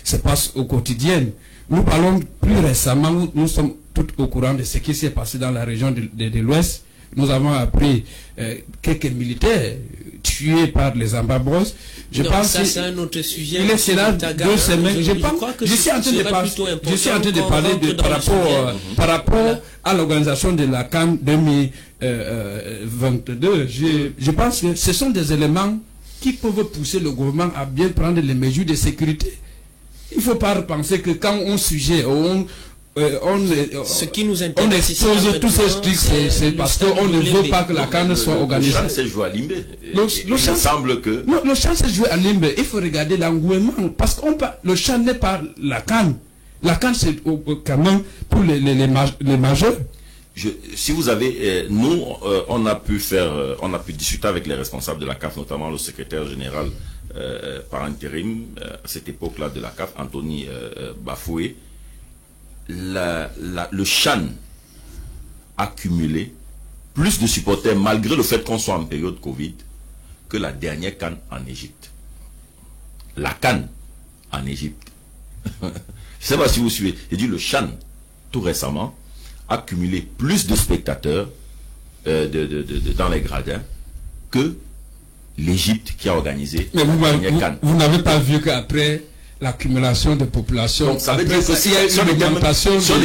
se passent au quotidien. Nous parlons plus récemment, nous sommes tous au courant de ce qui s'est passé dans la région de l'Ouest. Nous avons appris quelques militaires tués par les Ambabros. Je pense ça c'est un autre sujet. Il est là 2 semaines. Je suis en train de parler par rapport à l'organisation de la CAN 2022. Je pense que ce sont des éléments qui peuvent pousser le gouvernement à bien prendre les mesures de sécurité. Il ne faut pas penser que quand on sujet, ce qui nous on expose tous ces trucs, c'est parce qu'on ne veut pas que la CAN soit organisée. Le chant s'est joué à Limbe. Il semble que... Non, le chant s'est joué à Limbe. Il faut regarder l'engouement. Parce que le chant n'est pas la CAN. La CAN, c'est quand même pour les majeurs. Si vous avez... nous, on a pu discuter avec les responsables de la CAF, notamment le secrétaire général par intérim, à cette époque-là de la CAF, Anthony Bafoué. Le CHAN a cumulé plus de supporters malgré le fait qu'on soit en période Covid que la dernière CAN en Égypte. La CAN en Égypte. Je ne sais pas si vous suivez. J'ai dit le CHAN tout récemment a cumulé plus de spectateurs dans les gradins que l'Égypte qui a organisé la dernière CAN. Vous n'avez pas vu qu'après l'accumulation de population, donc ça veut dire que s'il y a une augmentation du nombre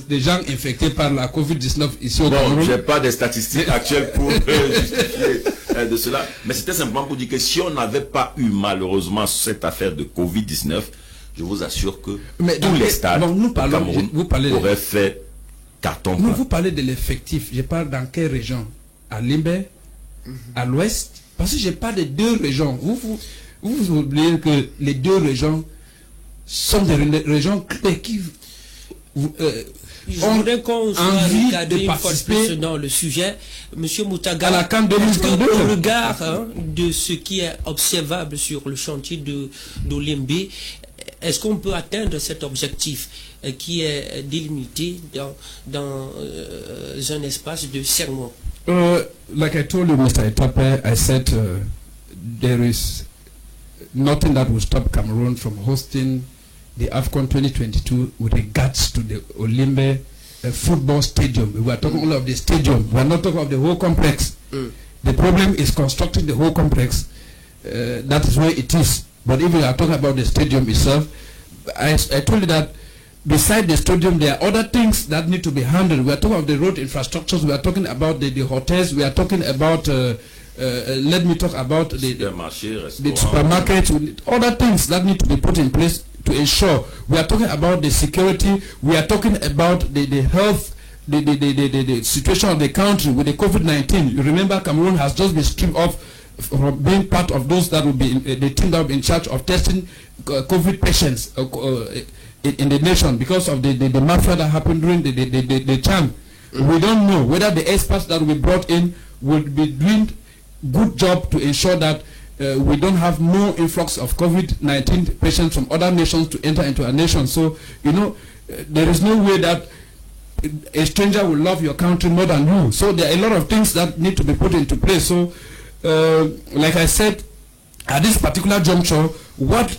de gens infectés par la Covid-19 ici au Cameroun. Je n'ai pas de statistiques actuelles pour justifier de cela, mais c'était simplement pour dire que si on n'avait pas eu malheureusement cette affaire de Covid-19, je vous assure que tous les stades au Cameroun auraient fait carton plein. Vous parlez de l'effectif, je parle dans quelle région? À Limbe, à l'ouest? Parce que je parle de 2 régions. Vous oubliez que les 2 régions sont des régions qui ont envie de participer dans le sujet. Monsieur Moutaga, à la CAN 2022. Au regard de ce qui est observable sur le chantier d'Olembe, est-ce qu'on peut atteindre cet objectif qui est délimité dans un espace de 5 mois? Like I told you, Mr. Etape, I said there is nothing that will stop Cameroon from hosting the AFCON 2022 with regards to the Olembe football stadium. We are talking only of the stadium. We are not talking of the whole complex. The problem is constructing the whole complex. That is where it is. But if we are talking about the stadium itself, I told you that beside the stadium, there are other things that need to be handled. We are talking of the road infrastructures. We are talking about the hotels. We are talking about let me talk about the supermarkets, other things that need to be put in place to ensure. We are talking about the security. We are talking about the health, the situation of the country with the COVID-19. You remember Cameroon has just been stripped off from being part of those that will be the team that will be in charge of testing COVID patients in the nation because of the mafia that happened during the time. We don't know whether the experts that we brought in will be doing good job to ensure that we don't have more influx of COVID-19 patients from other nations to enter into our nation. So, you know, there is no way that a stranger will love your country more than you. So there are a lot of things that need to be put into place. So, like I said, at this particular juncture, what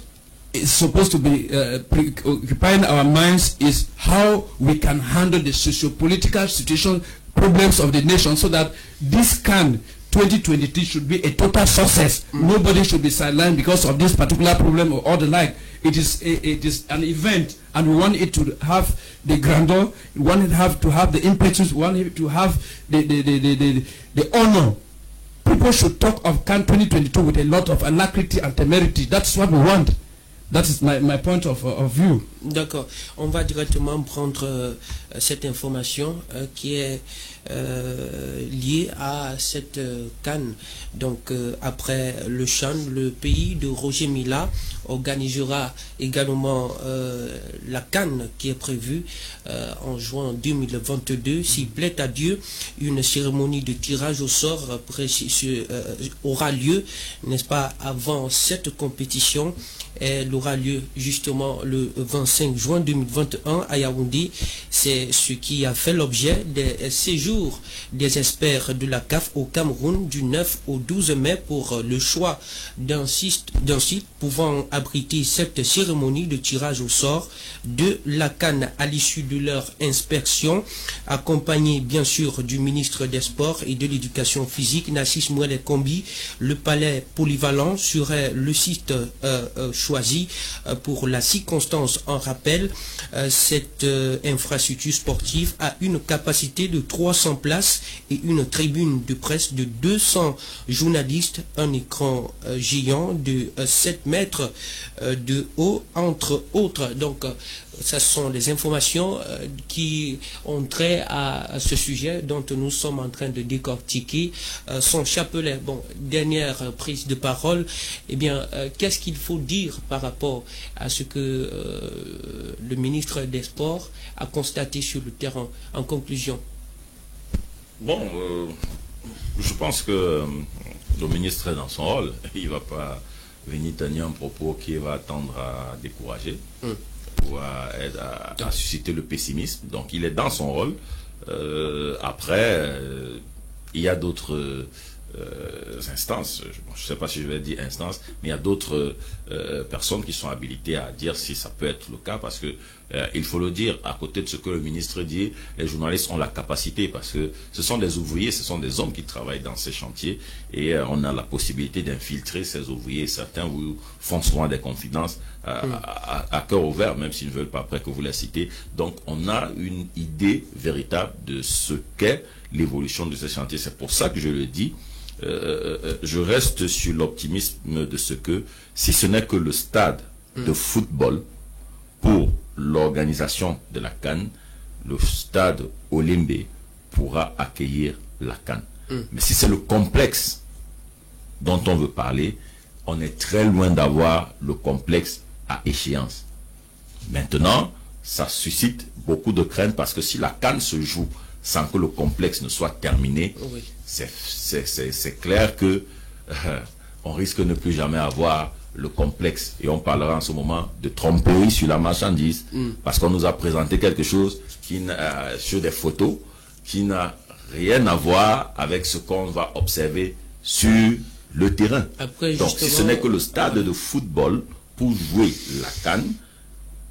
is supposed to be preoccupying our minds is how we can handle the socio-political situation, problems of the nation, so that this CAN 2023 should be a total success. Nobody should be sidelined because of this particular problem or the like. It is an event, and we want it to have the grandeur. We want it to have the impetus. We want it to have the honor. People should talk of CAN 2022 with a lot of alacrity and temerity. That's what we want. That is my point of view. D'accord. On va directement prendre cette information qui est liée à cette CAN. Donc après le CHAN, le pays de Roger Milla organisera également la CAN qui est prévue en juin 2022. S'il plaît à Dieu, une cérémonie de tirage au sort aura lieu, n'est-ce pas, avant cette compétition. Elle aura lieu justement le 25 juin 2021 à Yaoundé. C'est ce qui a fait l'objet des séjours des experts de la CAF au Cameroun du 9 au 12 mai pour le choix d'un site pouvant abriter cette cérémonie de tirage au sort de la CAN à l'issue de leur inspection, accompagné bien sûr du ministre des Sports et de l'Éducation physique, Nassis Mouele Kombi. Le palais polyvalent serait le site choisi pour la circonstance. En rappel, cette infrastructure sportive a une capacité de 300 places et une tribune de presse de 200 journalistes, un écran géant de 7 mètres de haut, entre autres. Donc, ce sont les informations qui ont trait à ce sujet dont nous sommes en train de décortiquer son chapelet. Bon, dernière prise de parole. Eh bien, qu'est-ce qu'il faut dire par rapport à ce que le ministre des Sports a constaté sur le terrain en conclusion? Bon, je pense que le ministre est dans son rôle. Il ne va pas venir tenir un propos qui va tendre à décourager ou à susciter le pessimisme. Donc il est dans son rôle. Après, il y a d'autres instances, je ne sais pas si je vais dire instances, mais il y a d'autres personnes qui sont habilitées à dire si ça peut être le cas, parce que il faut le dire, à côté de ce que le ministre dit, les journalistes ont la capacité, parce que ce sont des ouvriers, ce sont des hommes qui travaillent dans ces chantiers, et on a la possibilité d'infiltrer ces ouvriers. Certains vous font souvent des confidences à cœur ouvert, même s'ils ne veulent pas après que vous les citez. Donc on a une idée véritable de ce qu'est l'évolution de ces chantiers. C'est pour ça que je le dis. Je reste sur l'optimisme de ce que, si ce n'est que le stade de football pour l'organisation de la CAN, le stade Olembe pourra accueillir la CAN. Mais si c'est le complexe dont on veut parler, on est très loin d'avoir le complexe à échéance. Maintenant, ça suscite beaucoup de craintes, parce que si la CAN se joue sans que le complexe ne soit terminé, oui, c'est clair que on risque de ne plus jamais avoir le complexe. Et on parlera en ce moment de tromperie sur la marchandise, parce qu'on nous a présenté quelque chose qui sur des photos qui n'a rien à voir avec ce qu'on va observer sur le terrain. Après, donc si ce n'est que le stade de football pour jouer la CAN,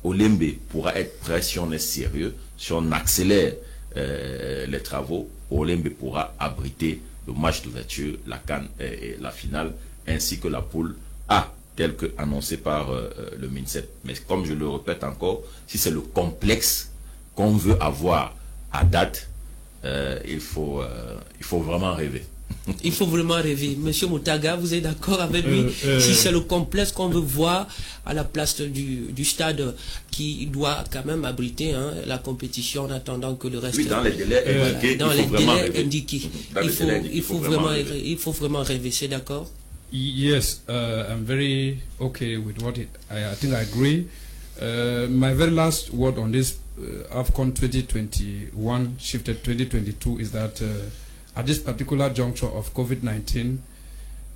Olembe pourra être prêt si on est sérieux, si on accélère les travaux. Olembe pourra abriter le match d'ouverture, la CAN et la finale, ainsi que la poule A, tel que annoncé par le MINSEP. Mais comme je le répète encore, si c'est le complexe qu'on veut avoir à date, il faut vraiment rêver. Il faut vraiment rêver. Monsieur Moutaga, vous êtes d'accord avec lui? Si c'est le complexe qu'on veut voir à la place du stade qui doit quand même abriter la compétition en attendant que le reste... Oui, dans les délais indiqués, dans les délais indiqués. Il faut vraiment rêver, c'est d'accord? Yes, I'm very okay with what I think I agree. My very last word on this AFCON 2021 shifted 2022 is that at this particular juncture of COVID-19,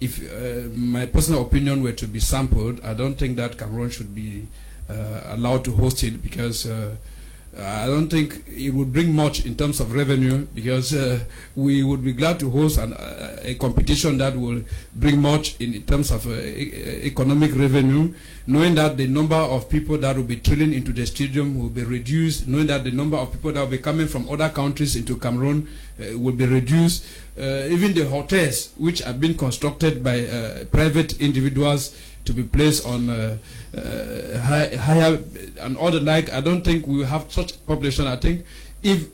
if my personal opinion were to be sampled, I don't think that Cameroon should be allowed to host it, because I don't think it would bring much in terms of revenue, because we would be glad to host a competition that will bring much in terms of economic revenue, knowing that the number of people that will be trailing into the stadium will be reduced, knowing that the number of people that will be coming from other countries into Cameroon will be reduced. Even the hotels, which have been constructed by private individuals to be placed on higher and all the like, I don't think we will have such population. I think if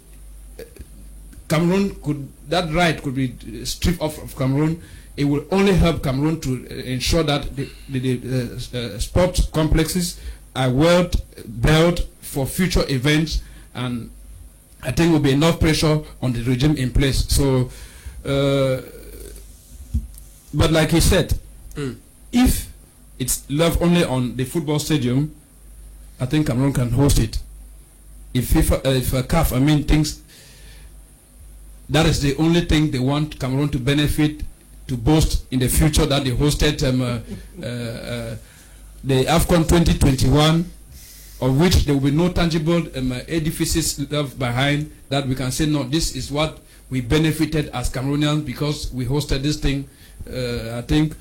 Cameroon could, that right could be stripped off of Cameroon, it will only help Cameroon to ensure that the sports complexes are well built for future events, and I think will be enough pressure on the regime in place. So, but like he said, if it's left only on the football stadium, I think Cameroon can host it. If CAF, thinks that is the only thing they want Cameroon to benefit, to boast in the future, that they hosted the AFCON 2021, of which there will be no tangible edifices left behind, that we can say, no, this is what we benefited as Cameroonians because we hosted this thing. I think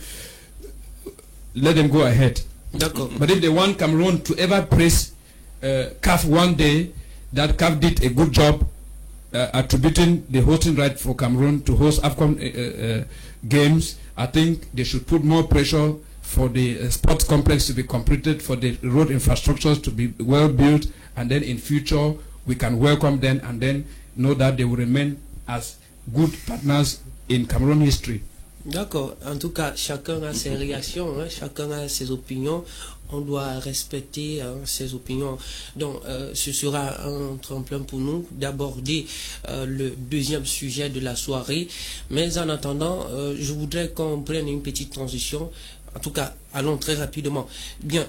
let them go ahead. But if they want Cameroon to ever praise CAF one day, that CAF did a good job attributing the hosting right for Cameroon to host AFCON games, I think they should put more pressure for the sports complex to be completed, for the road infrastructures to be well built, and then in future we can welcome them and then know that they will remain as good partners in Cameroon history. D'accord. En tout cas, chacun a ses réactions, hein, chacun a ses opinions. On doit respecter ses opinions. Donc, ce sera un tremplin pour nous d'aborder le deuxième sujet de la soirée. Mais en attendant, je voudrais qu'on prenne une petite transition. En tout cas, allons très rapidement. Bien,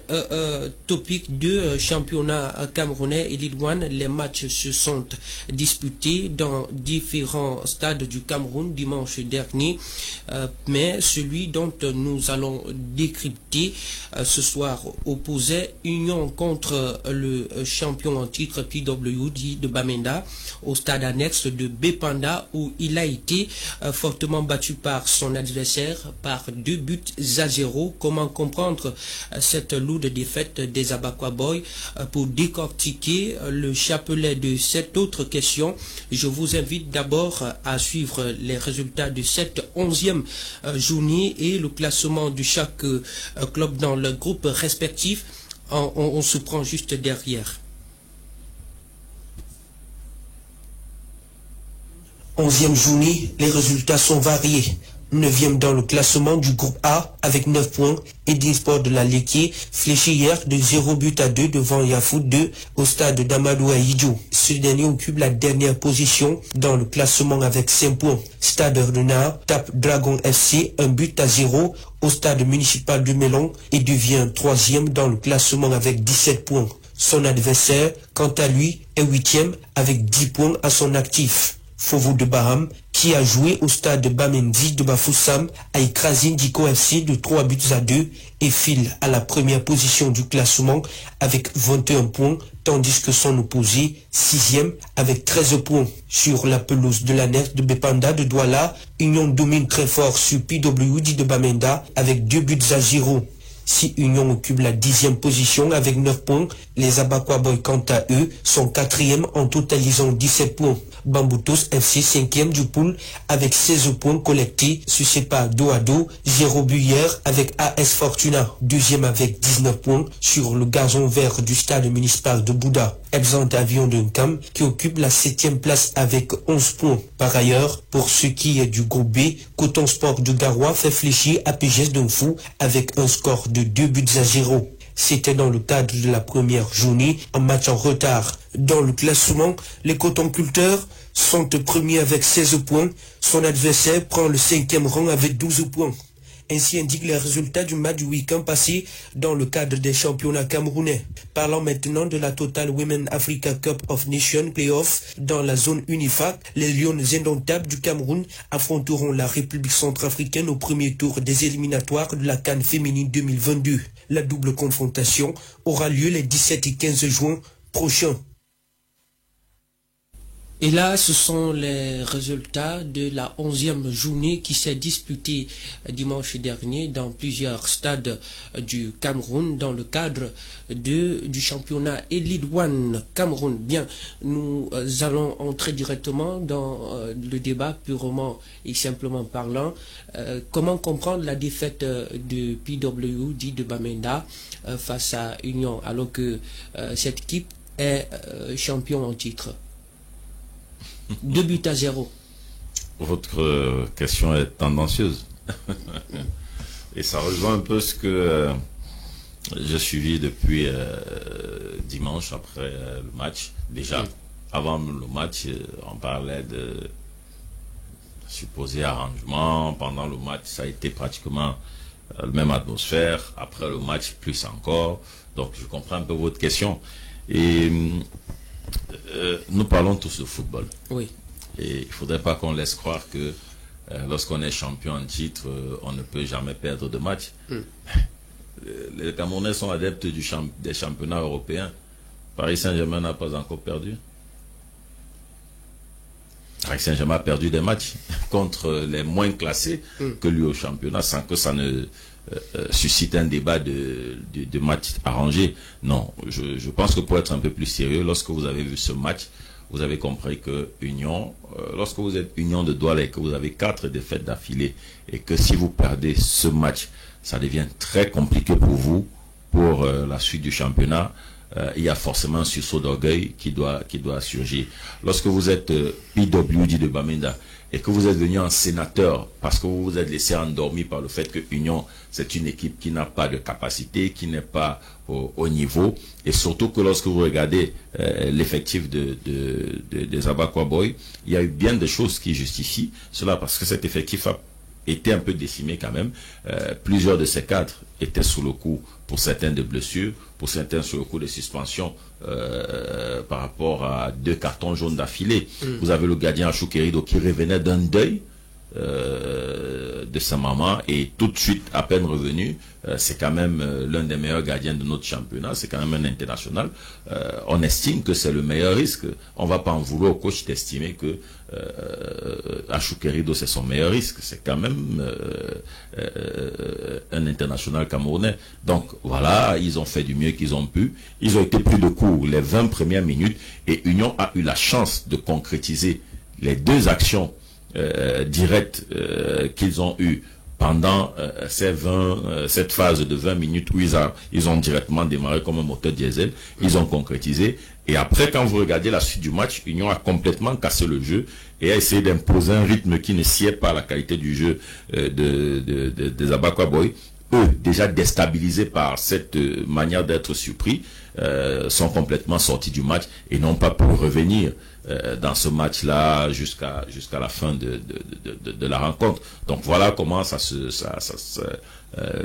topic 2, championnat camerounais et Ligue 1. Les matchs se sont disputés dans différents stades du Cameroun dimanche dernier. Mais celui dont nous allons décrypter ce soir opposait Union contre le champion en titre PWD de Bamenda au stade annexe de Bepanda, où il a été fortement battu par son adversaire par 2-0. Comment comprendre cette lourde défaite des Abakwa Boys? Pour décortiquer le chapelet de cette autre question, je vous invite d'abord à suivre les résultats de cette 11e journée et le classement de chaque club dans le groupe respectif. On se prend juste derrière. 11e journée, les résultats sont variés. 9e dans le classement du groupe A avec 9 points, Edin Sport de la Léquier fléché hier de 0-2 devant Yafou 2 au stade d'Amadou Aïdjo. Ce dernier occupe la dernière position dans le classement avec 5 points. Stade Renard tape Dragon FC 1-0 au stade municipal de Mélon et devient 3e dans le classement avec 17 points. Son adversaire, quant à lui, est 8e avec 10 points à son actif. Fovo de Baham, qui a joué au stade de Bamendi de Bafoussam, a écrasé Ndiko FC de 3-2 et file à la première position du classement avec 21 points, tandis que son opposé, 6e, avec 13 points. Sur la pelouse de la NEF de Bepanda de Douala, Union domine très fort sur PWD de Bamenda avec 2-0. Si Union occupe la 10e position avec 9 points, les Abakwa Boys quant à eux sont 4e en totalisant 17 points. Bamboutos FC 5e du pool avec 16 points collectés, se sépare dos à dos, 0 but hier avec AS Fortuna, 2e avec 19 points sur le gazon vert du stade municipal de Bouddha. Ebzant Avion de Nkam qui occupe la 7e place avec 11 points. Par ailleurs, pour ce qui est du groupe B, Coton Sport de Garoua fait fléchir APGS d'Unfou avec un score de 2-0. C'était dans le cadre de la première journée, un match en retard. Dans le classement, les cotonculteurs sont premiers avec 16 points. Son adversaire prend le 5e rang avec 12 points. Ainsi indiquent les résultats du match du week-end passé dans le cadre des championnats camerounais. Parlons maintenant de la Total Women Africa Cup of Nations Playoff. Dans la zone UNIFAC, les Lions indomptables du Cameroun affronteront la République centrafricaine au premier tour des éliminatoires de la CAN féminine 2022. La double confrontation aura lieu les 17 et 15 juin prochains. Et là, ce sont les résultats de la 11e journée qui s'est disputée dimanche dernier dans plusieurs stades du Cameroun dans le cadre du championnat Elite One Cameroun. Bien, nous allons entrer directement dans le débat purement et simplement parlant. Comment comprendre la défaite de PW dit de Bamenda face à Union alors que cette équipe est champion en titre? 2-0. Votre question est tendancieuse. Et ça rejoint un peu ce que j'ai suivi depuis dimanche après le match. Déjà, avant le match, on parlait de supposé arrangement. Pendant le match, ça a été pratiquement la même atmosphère. Après le match, plus encore. Donc, je comprends un peu votre question. Et nous parlons tous de football. Oui. Et il ne faudrait pas qu'on laisse croire que lorsqu'on est champion en titre, on ne peut jamais perdre de match. Les Camerounais sont adeptes des championnats européens. Paris Saint-Germain n'a pas encore perdu. Paris Saint-Germain a perdu des matchs contre les moins classés que lui au championnat sans que ça ne suscite un débat de match arrangé. Non, je pense que pour être un peu plus sérieux, lorsque vous avez vu ce match, vous avez compris que Union, lorsque vous êtes Union de Douala et que vous avez 4 défaites d'affilée et que si vous perdez ce match, ça devient très compliqué pour vous, pour la suite du championnat. Il y a forcément un sursaut d'orgueil qui doit surgir. Lorsque vous êtes PWD de Bamenda et que vous êtes venu en sénateur parce que vous vous êtes laissé endormi par le fait que Union, c'est une équipe qui n'a pas de capacité, qui n'est pas au niveau, et surtout que lorsque vous regardez l'effectif des Abakwa Boys, il y a eu bien des choses qui justifient cela parce que cet effectif a été un peu décimé quand même. Plusieurs de ces cadres étaient sous le coup, pour certains de blessures, pour certains sous le coup de suspension par rapport à 2 cartons jaunes d'affilée. Vous avez le gardien Achou Kerido qui revenait d'un deuil de sa maman et tout de suite à peine revenu. C'est quand même l'un des meilleurs gardiens de notre championnat, c'est quand même un international. On estime que c'est le meilleur risque. On ne va pas en vouloir au coach d'estimer que Achou Kerido c'est son meilleur risque. C'est quand même un international camerounais. Donc voilà, ils ont fait du mieux qu'ils ont pu. Ils ont été pris de court les 20 premières minutes et Union a eu la chance de concrétiser les 2 actions directes qu'ils ont eues pendant cette phase de 20 minutes où ils ont directement démarré comme un moteur diesel. Ils ont concrétisé. Et après, quand vous regardez la suite du match, Union a complètement cassé le jeu et a essayé d'imposer un rythme qui ne sied pas à la qualité du jeu des Abakwa Boys. Eux, déjà déstabilisés par cette manière d'être surpris, sont complètement sortis du match et n'ont pas pu revenir dans ce match-là jusqu'à la fin de la rencontre. Donc voilà comment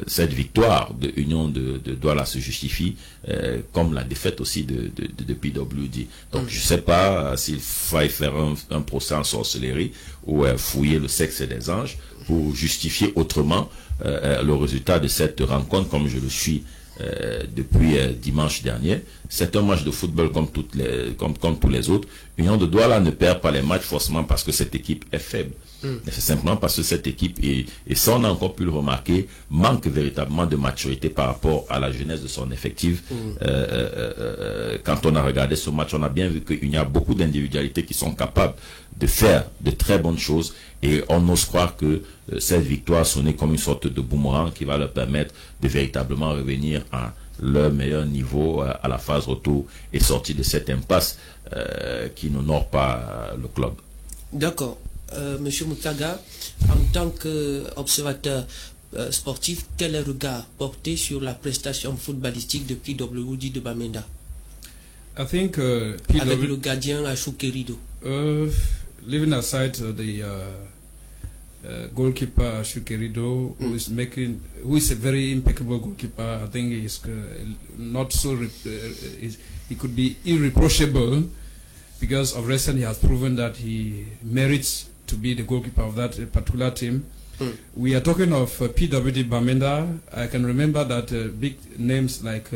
cette victoire de Union de Douala se justifie, comme la défaite aussi de PWD. Donc je ne sais pas s'il faille faire un procès en sorcellerie ou fouiller le sexe des anges pour justifier autrement le résultat de cette rencontre comme je le suis depuis dimanche dernier. C'est un match de football comme tous les autres. Union de Douala ne perd pas les matchs forcément parce que cette équipe est faible. C'est simplement parce que cette équipe, et ça on a encore pu le remarquer, manque véritablement de maturité par rapport à la jeunesse de son effectif. Quand on a regardé ce match, on a bien vu qu'il y a beaucoup d'individualités qui sont capables de faire de très bonnes choses et on ose croire que cette victoire sonnait comme une sorte de boomerang qui va leur permettre de véritablement revenir à leur meilleur niveau à la phase retour et sortir de cette impasse qui n'honore pas le club. D'accord. Monsieur Moutaga, en tant qu'observateur sportif, quel est le regard porté sur la prestation footballistique de PWD de Bamenda? I think avec le gardien Achou Kerido. Leaving aside the goalkeeper Achou Kerido, who is a very impeccable goalkeeper, I think he's not so he could be irreproachable because of recent he has proven that he merits to be the goalkeeper of that particular team. We are talking of PWD Bamenda. I can remember that big names like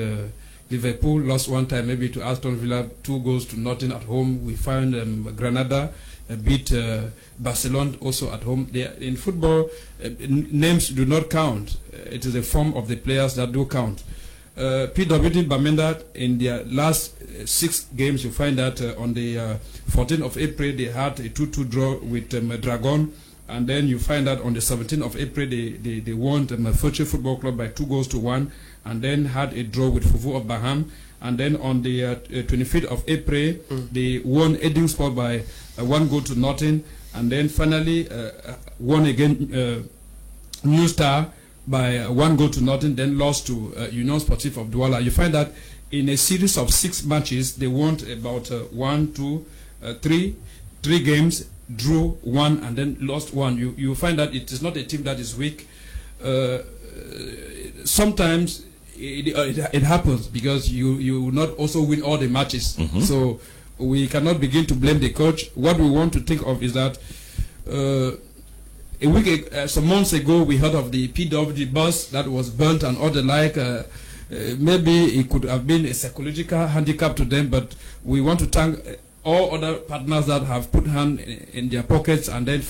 Liverpool lost one time maybe to Aston Villa, 2-0 at home. We find Granada beat Barcelona also at home. In football, names do not count. It is the form of the players that do count. PWD Bamenda, in their last 6 games, you find that on the 14th of April, they had a 2-2 draw with Dragon. And then you find that on the 17th of April, they won the Future Football Club by 2-1, and then had a draw with Fufu of Baham. And then on the 25th of April, they won Edingsport by 1-0. And then finally won again New Star by 1-0, then lost to Union Sportif of Douala. You find that in a series of 6 matches, they won about 3 games, drew 1, and then lost 1. You find that it is not a team that is weak. Sometimes it happens because you will not also win all the matches. So we cannot begin to blame the coach. What we want to think of is that some months ago we heard of the PWD bus that was burnt and all the like. Maybe it could have been a psychological handicap to them, but we want to thank all other partners that have put hand in their pockets and then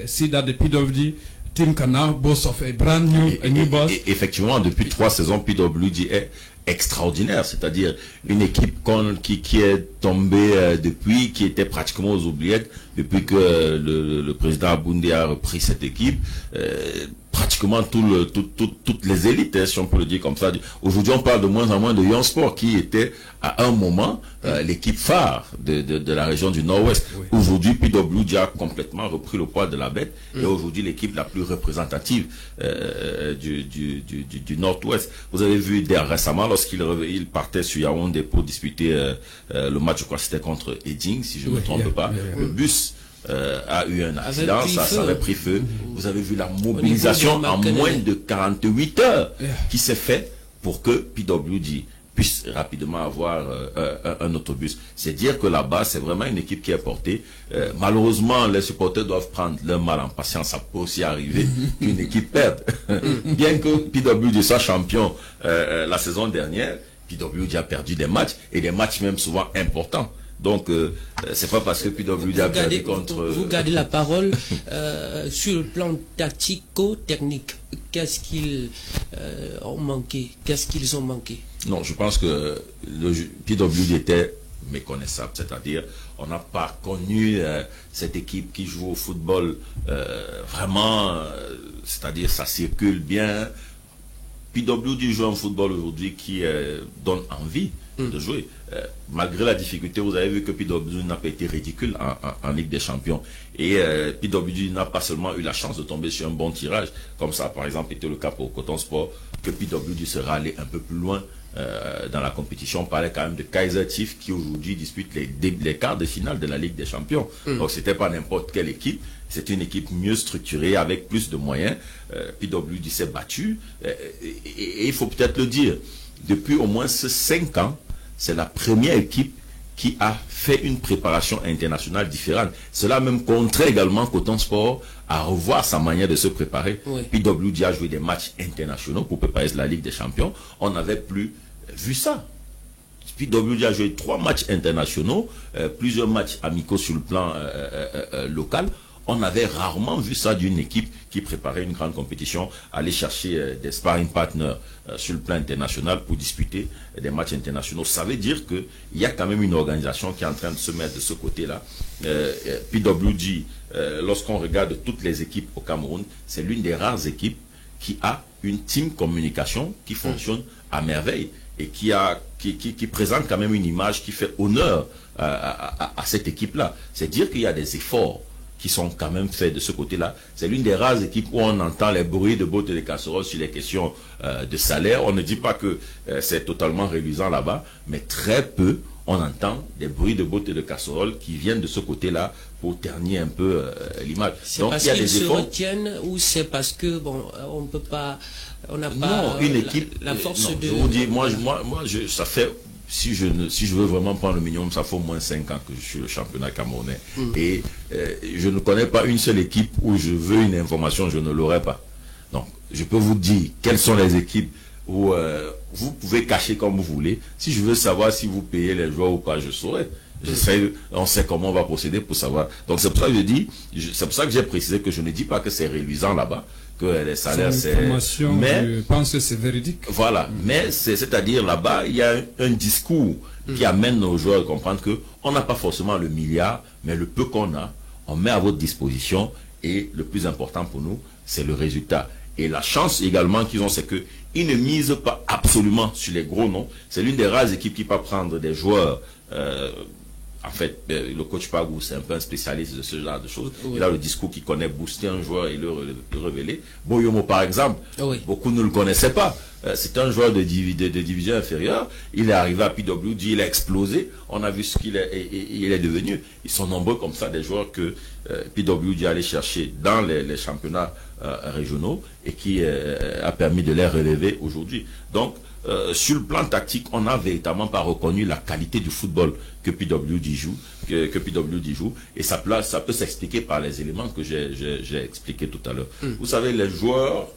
see that the PWD team can now boast of a brand new bus. Effectivement, depuis 3 saisons, PWD est extraordinaire, c'est-à-dire une équipe qui est tombée depuis, qui était pratiquement aux oubliettes, depuis que le président Aboundé a repris cette équipe. Pratiquement toutes les élites, si on peut le dire comme ça. Aujourd'hui, on parle de moins en moins de Young Sport, qui était à un moment l'équipe phare de la région du Nord-Ouest. Aujourd'hui, PWD a complètement repris le poids de la bête, et aujourd'hui l'équipe la plus représentative du Nord-Ouest. Vous avez vu récemment, lorsqu'il partait sur Yaoundé pour disputer le match, je crois que c'était contre Eding, si je ne me trompe pas, le bus a eu un accident, ça avait pris feu. Vous avez vu la mobilisation en moins de 48 heures qui s'est fait pour que PWD puisse rapidement avoir un autobus. C'est dire que là-bas, c'est vraiment une équipe qui est portée. Malheureusement, les supporters doivent prendre leur mal en patience. Ça peut aussi arriver qu'une équipe perde. Bien que PWD soit champion la saison dernière, PWD a perdu des matchs, et des matchs même souvent importants. Donc, c'est pas parce que PWD a perdu contre... Vous gardez la parole sur le plan tactico-technique. Qu'est-ce qu'ils ont manqué? Qu'est-ce qu'ils ont manqué? Non, je pense que le PWD était méconnaissable. C'est-à-dire, on n'a pas connu cette équipe qui joue au football vraiment... c'est-à-dire, ça circule bien. PWD joue un football aujourd'hui qui donne envie de jouer. Malgré la difficulté, vous avez vu que PWD n'a pas été ridicule en Ligue des Champions. Et PWD n'a pas seulement eu la chance de tomber sur un bon tirage, comme ça par exemple était le cas pour Coton Sport, que PWD sera allé un peu plus loin dans la compétition. On parlait quand même de Kaiser Chiefs qui aujourd'hui dispute les quarts de finale de la Ligue des Champions. Donc c'était pas n'importe quelle équipe, c'est une équipe mieux structurée, avec plus de moyens. PWD s'est battu, et il faut peut-être le dire, depuis au moins 5 ans, c'est la première équipe qui a fait une préparation internationale différente. Cela a même contraint également Coton Sport à revoir sa manière de se préparer. PWD a joué des matchs internationaux pour préparer la Ligue des Champions. On n'avait plus vu ça. PWD a joué 3 matchs internationaux, plusieurs matchs amicaux sur le plan local. On avait rarement vu ça d'une équipe qui préparait une grande compétition, aller chercher des sparring partners sur le plan international pour disputer des matchs internationaux. Ça veut dire qu'il y a quand même une organisation qui est en train de se mettre de ce côté-là. PWD, lorsqu'on regarde toutes les équipes au Cameroun, c'est l'une des rares équipes qui a une team communication qui fonctionne à merveille et qui présente quand même une image qui fait honneur à cette équipe-là. C'est dire qu'il y a des efforts qui sont quand même faits de ce côté-là. C'est l'une des rares équipes où on entend les bruits de bottes et de casseroles sur les questions de salaire. On ne dit pas que c'est totalement réduisant là-bas, mais très peu on entend des bruits de bottes et de casseroles qui viennent de ce côté-là pour ternir un peu l'image. C'est parce qu'ils se retiennent, ou c'est parce que bon, on peut pas, on n'a pas une équipe, la force non, de... Je vous dis, moi, ça fait... Si je veux vraiment prendre le minimum, ça fait au moins 5 ans que je suis le championnat camerounais. Et je ne connais pas une seule équipe où je veux une information, je ne l'aurai pas. Donc, je peux vous dire quelles sont les équipes où vous pouvez cacher comme vous voulez. Si je veux savoir si vous payez les joueurs ou pas, je saurais. On sait comment on va procéder pour savoir. Donc c'est pour ça que je dis, c'est pour ça que j'ai précisé que je ne dis pas que c'est réduisant là-bas, que les salaires c'est... Mais je pense que c'est véridique. Voilà, mais c'est-à-dire là-bas, il y a un discours qui amène nos joueurs à comprendre que on n'a pas forcément le milliard, mais le peu qu'on a, on met à votre disposition, et le plus important pour nous, c'est le résultat. Et la chance également qu'ils ont, c'est qu'ils ne misent pas absolument sur les gros noms. C'est l'une des rares équipes qui peut prendre des joueurs... en fait, le coach Pagou, c'est un peu un spécialiste de ce genre de choses. Oui. Il a le discours qui connaît booster un joueur et le révéler. Boyomo, par exemple, beaucoup ne le connaissaient pas. C'est un joueur de division inférieure. Il est arrivé à PWD, il a explosé. On a vu ce qu'il est devenu. Ils sont nombreux comme ça, des joueurs que PWD allait chercher dans les championnats régionaux et qui a permis de les relever aujourd'hui. Donc, sur le plan tactique, on n'a véritablement pas reconnu la qualité du football que PWD joue, et ça peut s'expliquer par les éléments que j'ai expliqués tout à l'heure. Vous savez, les joueurs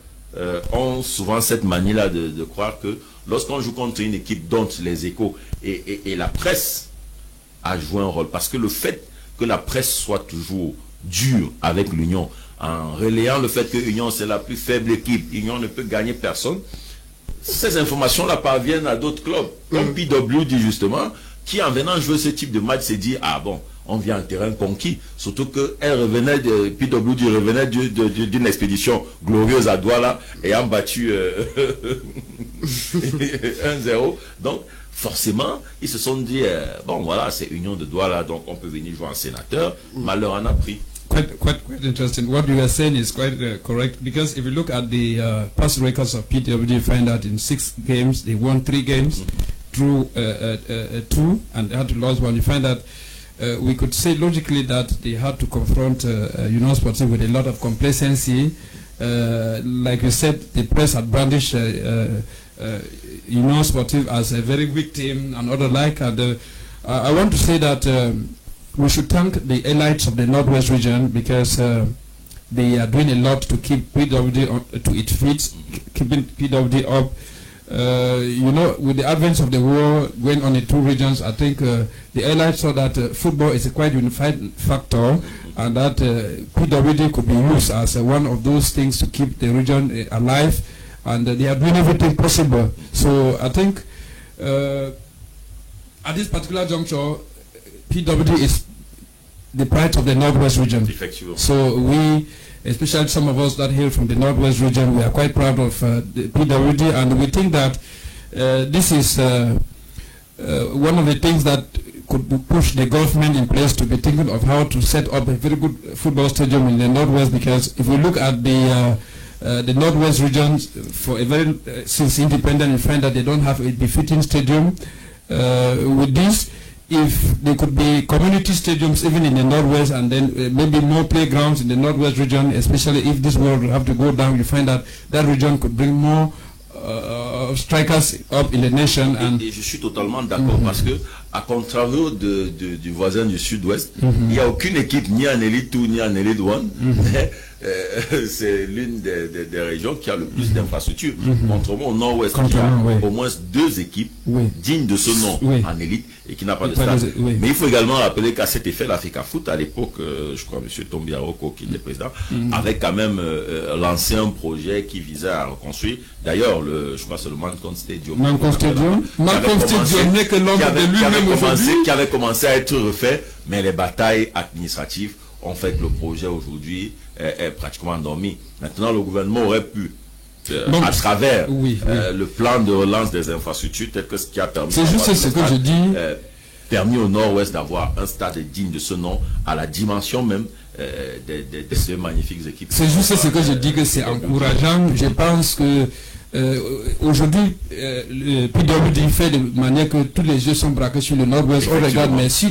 ont souvent cette manie-là de croire que lorsqu'on joue contre une équipe dont les échos et la presse a joué un rôle, parce que le fait que la presse soit toujours dure avec l'Union, en relayant le fait que l'Union c'est la plus faible équipe, l'Union ne peut gagner personne, ces informations-là parviennent à d'autres clubs, comme PWD justement, qui en venant jouer ce type de match s'est dit, ah bon, on vient en terrain conquis, surtout que PWD revenait d'une expédition glorieuse à Douala, ayant battu 1-0, donc forcément, ils se sont dit, bon voilà, c'est Union de Douala, donc on peut venir jouer en sénateur, malheur en a pris. Quite interesting. What you are saying is quite correct, because if you look at the past records of PWD, you find that in 6 games they won 3 games, drew 2, and they had to lose 1. You find that we could say logically that they had to confront Union Sportive with a lot of complacency. Like you said, the press had brandished Union Sportive as a very weak team and other like. And I want to say that we should thank the elites of the Northwest region, because they are doing a lot to keep PWD to its feet, keeping PWD up. You know, with the advent of the war going on in 2 regions, I think the elites saw that football is a quite unified factor, and that PWD could be used as one of those things to keep the region alive, and they are doing everything possible. So I think at this particular juncture, PWD is the pride of the Northwest region. So we, especially some of us that hail from the Northwest region, we are quite proud of the PWD, and we think that this is one of the things that could push the government in place to be thinking of how to set up a very good football stadium in the Northwest, because if we look at the Northwest region for a very since independent, you find that they don't have a befitting stadium. With this, if there could be community stadiums even in the Northwest, and then maybe more playgrounds in the Northwest region, especially if this world will have to go down, you find that that region could bring more strikers up in the nation. Et je suis totalement d'accord, parce que à contrario du voisin du sud-ouest, il n'y a aucune équipe ni en Elite 2 ni en Elite 1. C'est l'une des régions qui a le plus d'infrastructures. Contrairement au nord-ouest, il y a au moins 2 équipes dignes de ce nom en élite et qui n'a pas de stade. Mais il faut également rappeler qu'à cet effet, l'Africa Foot, à l'époque, je crois M. Tombiaroko, qui était président, avait quand même lancé un projet qui visait à reconstruire. D'ailleurs, je crois que c'est le Mancon Stadium. Qui avait commencé à être refait, mais les batailles administratives ont fait que le projet aujourd'hui est pratiquement endormi. Maintenant, le gouvernement aurait pu, à travers le plan de relance des infrastructures, tel que ce qui a permis, permis au nord-ouest d'avoir un stade digne de ce nom, à la dimension même de ces magnifiques équipes. C'est juste ce que je dis, que c'est encourageant. Je pense que aujourd'hui, le PWD fait de manière que tous les yeux sont braqués sur le nord-ouest. On regarde, mais si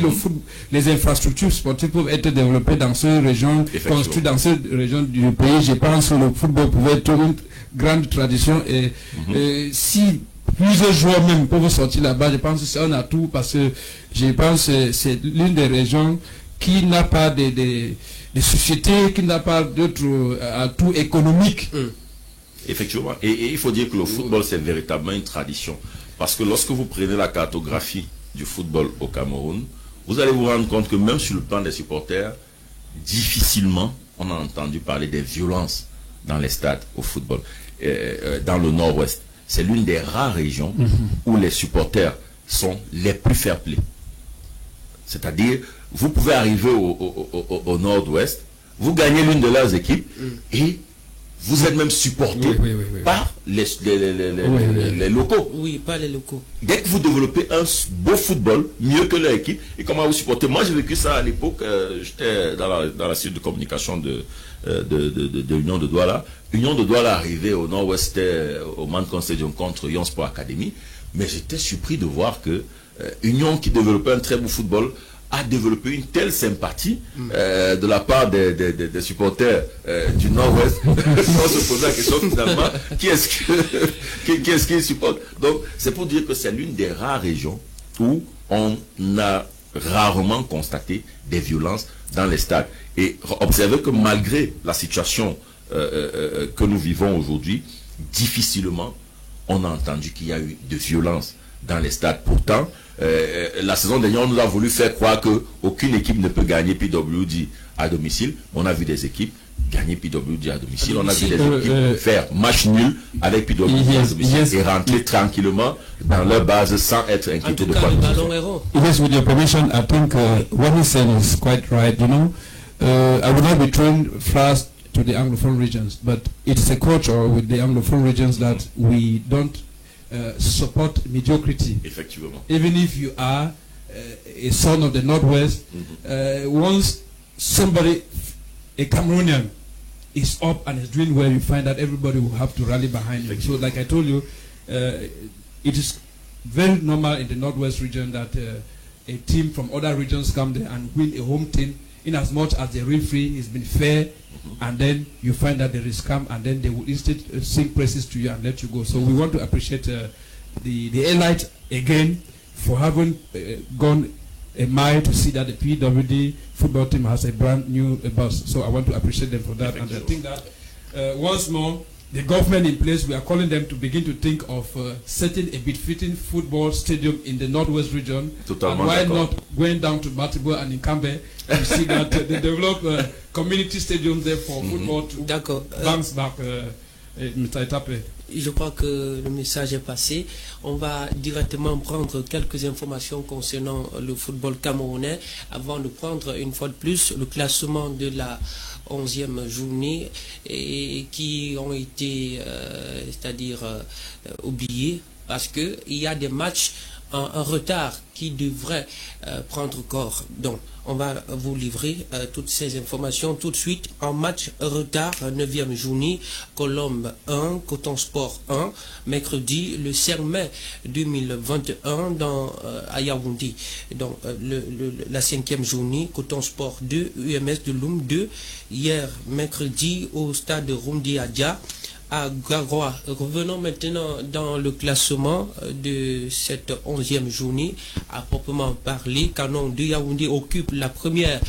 les infrastructures sportives peuvent être développées dans ces régions, construites dans ces régions du pays, je pense que le football pouvait être une grande tradition. Et si plusieurs joueurs même peuvent sortir là-bas, je pense que c'est un atout, parce que je pense que c'est l'une des régions qui n'a pas de sociétés, qui n'a pas d'autres atouts économiques Effectivement. Et il faut dire que le football, c'est véritablement une tradition. Parce que lorsque vous prenez la cartographie du football au Cameroun, vous allez vous rendre compte que même sur le plan des supporters, difficilement on a entendu parler des violences dans les stades au football. Dans le nord-ouest, c'est l'une des rares régions où les supporters sont les plus fair-play. C'est-à-dire, vous pouvez arriver au nord-ouest, vous gagnez l'une de leurs équipes et vous êtes même supporté par les locaux. Oui, pas les locaux. Dès que vous développez un beau football, mieux que leur équipe, et comment vous supportez. Moi, j'ai vécu ça à l'époque, j'étais dans la suite de communication de l'Union de Douala. L'Union de Douala arrivait au nord-ouest, au Mancon Stadium contre Lyon Sport Academy, mais j'étais surpris de voir que Union, qui développait un très beau football, a développé une telle sympathie de la part des supporters du Nord-Ouest. On se pose la question finalement, qui est-ce qui supporte? Donc, c'est pour dire que c'est l'une des rares régions où on a rarement constaté des violences dans les stades. Et observez que malgré la situation que nous vivons aujourd'hui, difficilement on a entendu qu'il y a eu de violences dans les stades. Pourtant, la saison dernière, on nous a voulu faire croire qu'aucune équipe ne peut gagner PWD à domicile. On a vu des équipes gagner PWD à domicile. On a vu des équipes faire match nul avec PWD à domicile et rentrer tranquillement dans leur base sans être inquiétés de quoi que ce soit. Yes, with your permission, I think what he said is quite right. You know, I would not be throwing flaws to the Anglophone regions, but it's a culture with the Anglophone regions that we don't support mediocrity. Effectivement. Even if you are a son of the Northwest, once somebody, a Cameroonian, is up and is doing well, you find that everybody will have to rally behind you. So like I told you, it is very normal in the Northwest region that a team from other regions come there and win a home team, in as much as the referee has been fair, and then you find that there is scam, and then they will instead sing praises to you and let you go. So we want to appreciate the elite again for having gone a mile to see that the PWD football team has a brand new bus. So I want to appreciate them for that. And I think that once more, the government in place, we are calling them to begin to think of setting a befitting football stadium in the Northwest region. And why not going down to Matibo and in Cambe to see that they develop community stadiums there for football to bounce back. Je crois que le message est passé. On va directement prendre quelques informations concernant le football camerounais avant de prendre une fois de plus le classement de la 11e journée et qui ont été, c'est-à-dire oubliés parce que il y a des matchs en retard qui devraient prendre corps. Donc, on va vous livrer toutes ces informations tout de suite. En match retard, 9e journée, Colombe 1, Coton Sport 1, mercredi le 5 mai 2021 à Yaoundé. Donc, la 5e journée, Coton Sport 2, UMS de Loum 2, hier mercredi au stade Rumdi Adja à Garoua. Revenons maintenant dans le classement de cette 11e journée. À proprement parler, Canon de Yaoundé occupe la première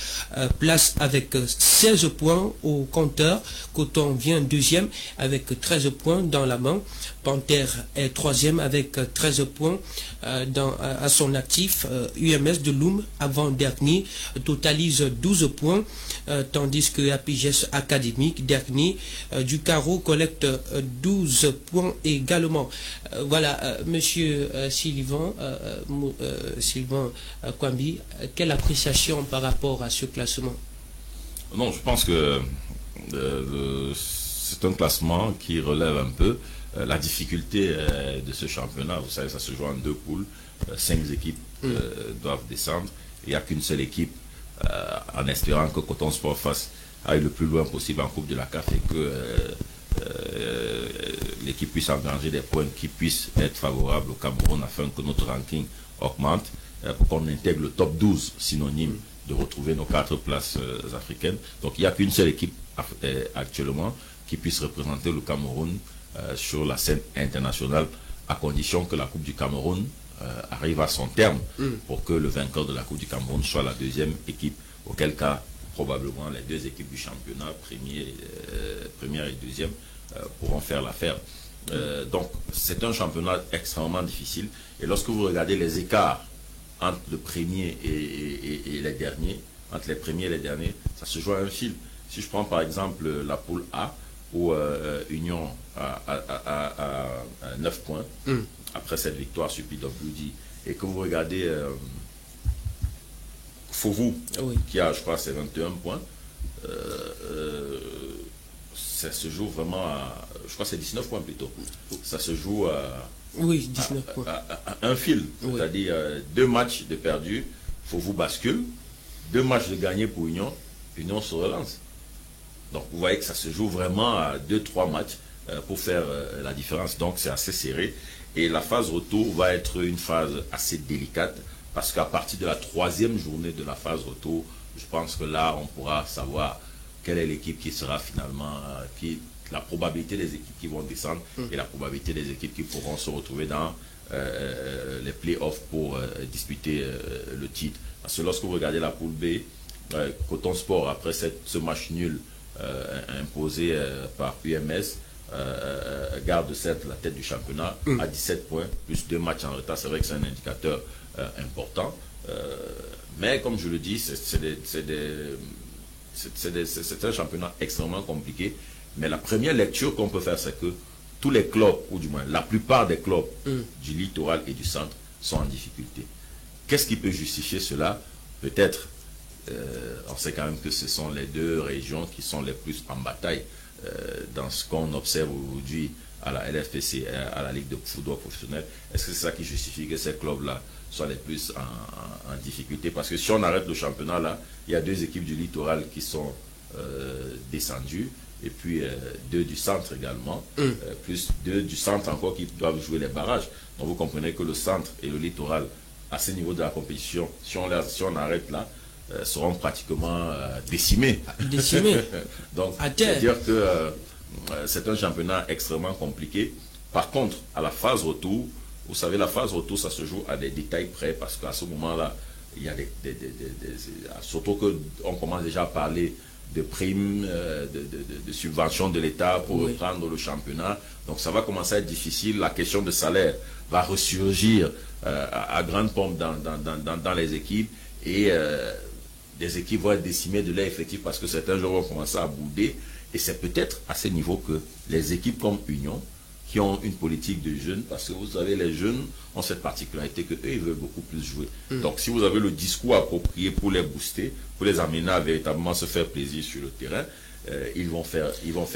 place avec 16 points au compteur. Coton vient deuxième avec 13 points dans la main. Panthère est troisième avec 13 points à son actif. UMS de Loum, avant-dernier, totalise 12 points, tandis que APGS Académique, dernier, du Carreau collecte 12 points également. Voilà, monsieur Sylvain Kwambi, quelle appréciation par rapport à ce classement? Non, je pense que c'est un classement qui relève un peu la difficulté de ce championnat. Vous savez, ça se joue en 2 poules, 5 équipes doivent descendre. Il n'y a qu'une seule équipe, en espérant que Coton Sport aille le plus loin possible en Coupe de la CAF et que l'équipe puisse engranger des points qui puissent être favorables au Cameroun afin que notre ranking augmente, pour qu'on intègre le top 12, synonyme de retrouver nos 4 places africaines. Donc il n'y a qu'une seule équipe actuellement qui puisse représenter le Cameroun sur la scène internationale, à condition que la Coupe du Cameroun arrive à son terme pour que le vainqueur de la Coupe du Cameroun soit la 2e équipe, auquel cas probablement les 2 équipes du championnat, première et 2e, pourront faire l'affaire. Donc c'est un championnat extrêmement difficile. Et lorsque vous regardez les écarts entre le premier et les derniers, entre les premiers et les derniers, ça se joue à un fil. Si je prends par exemple la poule A, où Union a 9 points, après cette victoire sur PWD, et que vous regardez Fouvou, qui a, je crois, ses 21 points, ça se joue vraiment à, je crois que c'est 19 points plutôt. Ça se joue à, 19 points. À un fil, c'est-à-dire 2 matchs de perdus, Fouvou bascule, 2 matchs de gagnés pour Union, Union se relance. Donc vous voyez que ça se joue vraiment à 2-3 matchs pour faire la différence. Donc c'est assez serré. Et la phase retour va être une phase assez délicate, parce qu'à partir de la 3e journée de la phase retour, je pense que là on pourra savoir quelle est l'équipe qui sera finalement, la probabilité des équipes qui vont descendre et la probabilité des équipes qui pourront se retrouver dans les playoffs pour disputer le titre. Parce que lorsque vous regardez la poule B, Coton Sport, après ce match nul imposé par UMS, garde la tête du championnat à 17 points, plus 2 matchs en retard. C'est vrai que c'est un indicateur important. Mais comme je le dis, c'est un championnat extrêmement compliqué. Mais la première lecture qu'on peut faire, c'est que tous les clubs, ou du moins la plupart des clubs du littoral et du centre sont en difficulté. Qu'est-ce qui peut justifier cela? Peut-être, on sait quand même que ce sont les 2 régions qui sont les plus en bataille dans ce qu'on observe aujourd'hui à la LFPC, à la Ligue de football professionnel. Est-ce que c'est ça qui justifie que ces clubs-là soient les plus en difficulté? Parce que si on arrête le championnat, là, il y a 2 équipes du littoral qui sont descendues, et puis 2 du centre également, plus 2 du centre encore qui doivent jouer les barrages. Donc vous comprenez que le centre et le littoral, à ce niveau de la compétition, si on arrête là, seront pratiquement décimés. Donc c'est-à-dire que c'est un championnat extrêmement compliqué. Par contre, à la phase retour, vous savez, la phase retour, ça se joue à des détails près, parce qu'à ce moment-là, il y a surtout qu'on commence déjà à parler de primes, de subventions de l'État pour reprendre le championnat. Donc ça va commencer à être difficile. La question de salaire va ressurgir à grande pompe dans les équipes, et des équipes vont être décimées de leur effectif parce que certains joueurs vont commencer à bouder. Et c'est peut-être à ce niveau que les équipes comme Union, qui ont une politique de jeunes, parce que vous savez, les jeunes ont cette particularité qu'eux, ils veulent beaucoup plus jouer. Donc si vous avez le discours approprié pour les booster, pour les amener à véritablement se faire plaisir sur le terrain, ils vont faire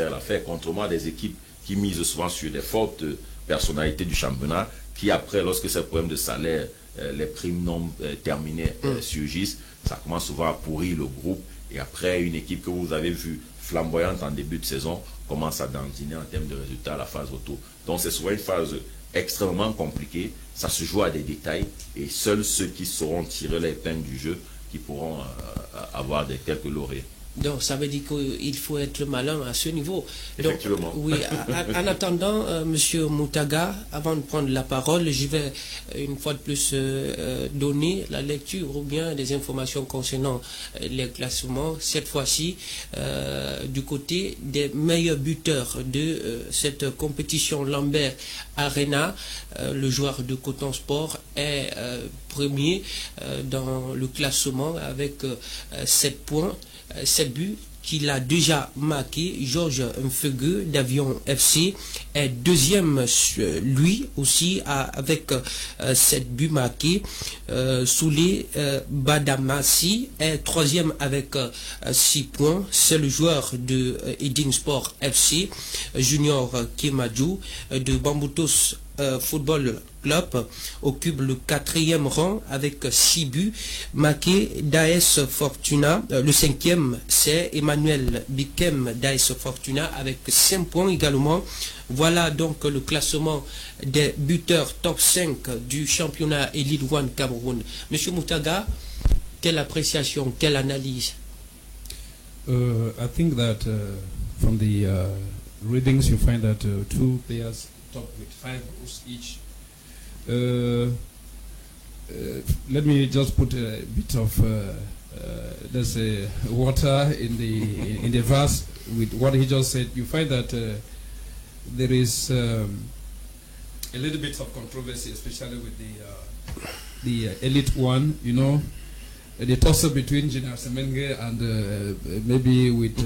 l'affaire. Contrairement à des équipes qui misent souvent sur des fortes personnalités du championnat, qui après, lorsque ces problèmes de salaire, les primes non terminées surgissent, ça commence souvent à pourrir le groupe. Et après, une équipe que vous avez vue flamboyante en début de saison commence à dandiner en termes de résultats à la phase retour. Donc c'est souvent une phase extrêmement compliquée. Ça se joue à des détails, et seuls ceux qui sauront tirer l'épingle du jeu qui pourront avoir quelques lauriers. Donc ça veut dire qu'il faut être malin à ce niveau. Effectivement. Donc, oui, en attendant, Monsieur Moutaga, avant de prendre la parole, je vais une fois de plus donner la lecture ou bien des informations concernant les classements, cette fois-ci du côté des meilleurs buteurs de cette compétition. Lambert Arena, le joueur de Coton Sport, est premier dans le classement avec 7 points. 7 buts qu'il a déjà marqué. Georges Mfeugue d'Avion FC est deuxième, lui aussi, avec 7 buts marqués. Soulé Badamassi est troisième avec 6 points. C'est le joueur de Edin Sport FC. Junior Kemadjou de Bamboutos Football Club occupe le 4e rang avec 6 buts marqués d'AS Fortuna. Le 5e, c'est Emmanuel Bikem d'AS Fortuna avec 5 points également. Voilà donc le classement des buteurs top 5 du championnat Elite One Cameroun. Monsieur Moutaga, quelle appréciation, quelle analyse? I think that from the readings you find that 2 players top with 5 goals each. Let me just put a bit of let's say water in the verse with what he just said. You find that there is a little bit of controversy, especially with the elite one, you know, the toss-up between General Semenge and maybe with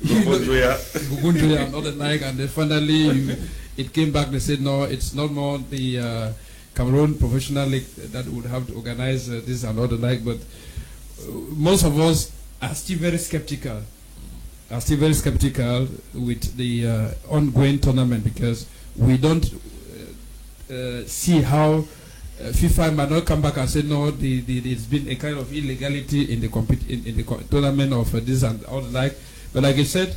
Bugunjoya and other like, and then finally it came back. They said no, it's not more the Cameroon Professional League that would have to organize this and other like. But most of us are still very skeptical. With the ongoing tournament, because we don't see how FIFA might not come back and say no. It's been a kind of illegality in the tournament of this and all the like. But like I said,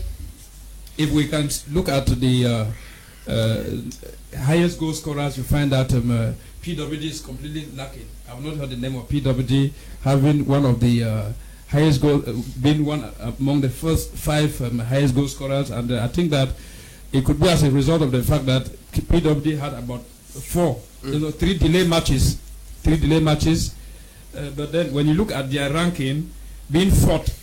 if we can look at the highest goal scorers, you find that PWD is completely lacking. I've not heard the name of PWD having one of the highest goal, being one among the first 5 highest goal scorers, and I think that it could be as a result of the fact that PWD had about 3 delay matches, but then when you look at their ranking, being 4th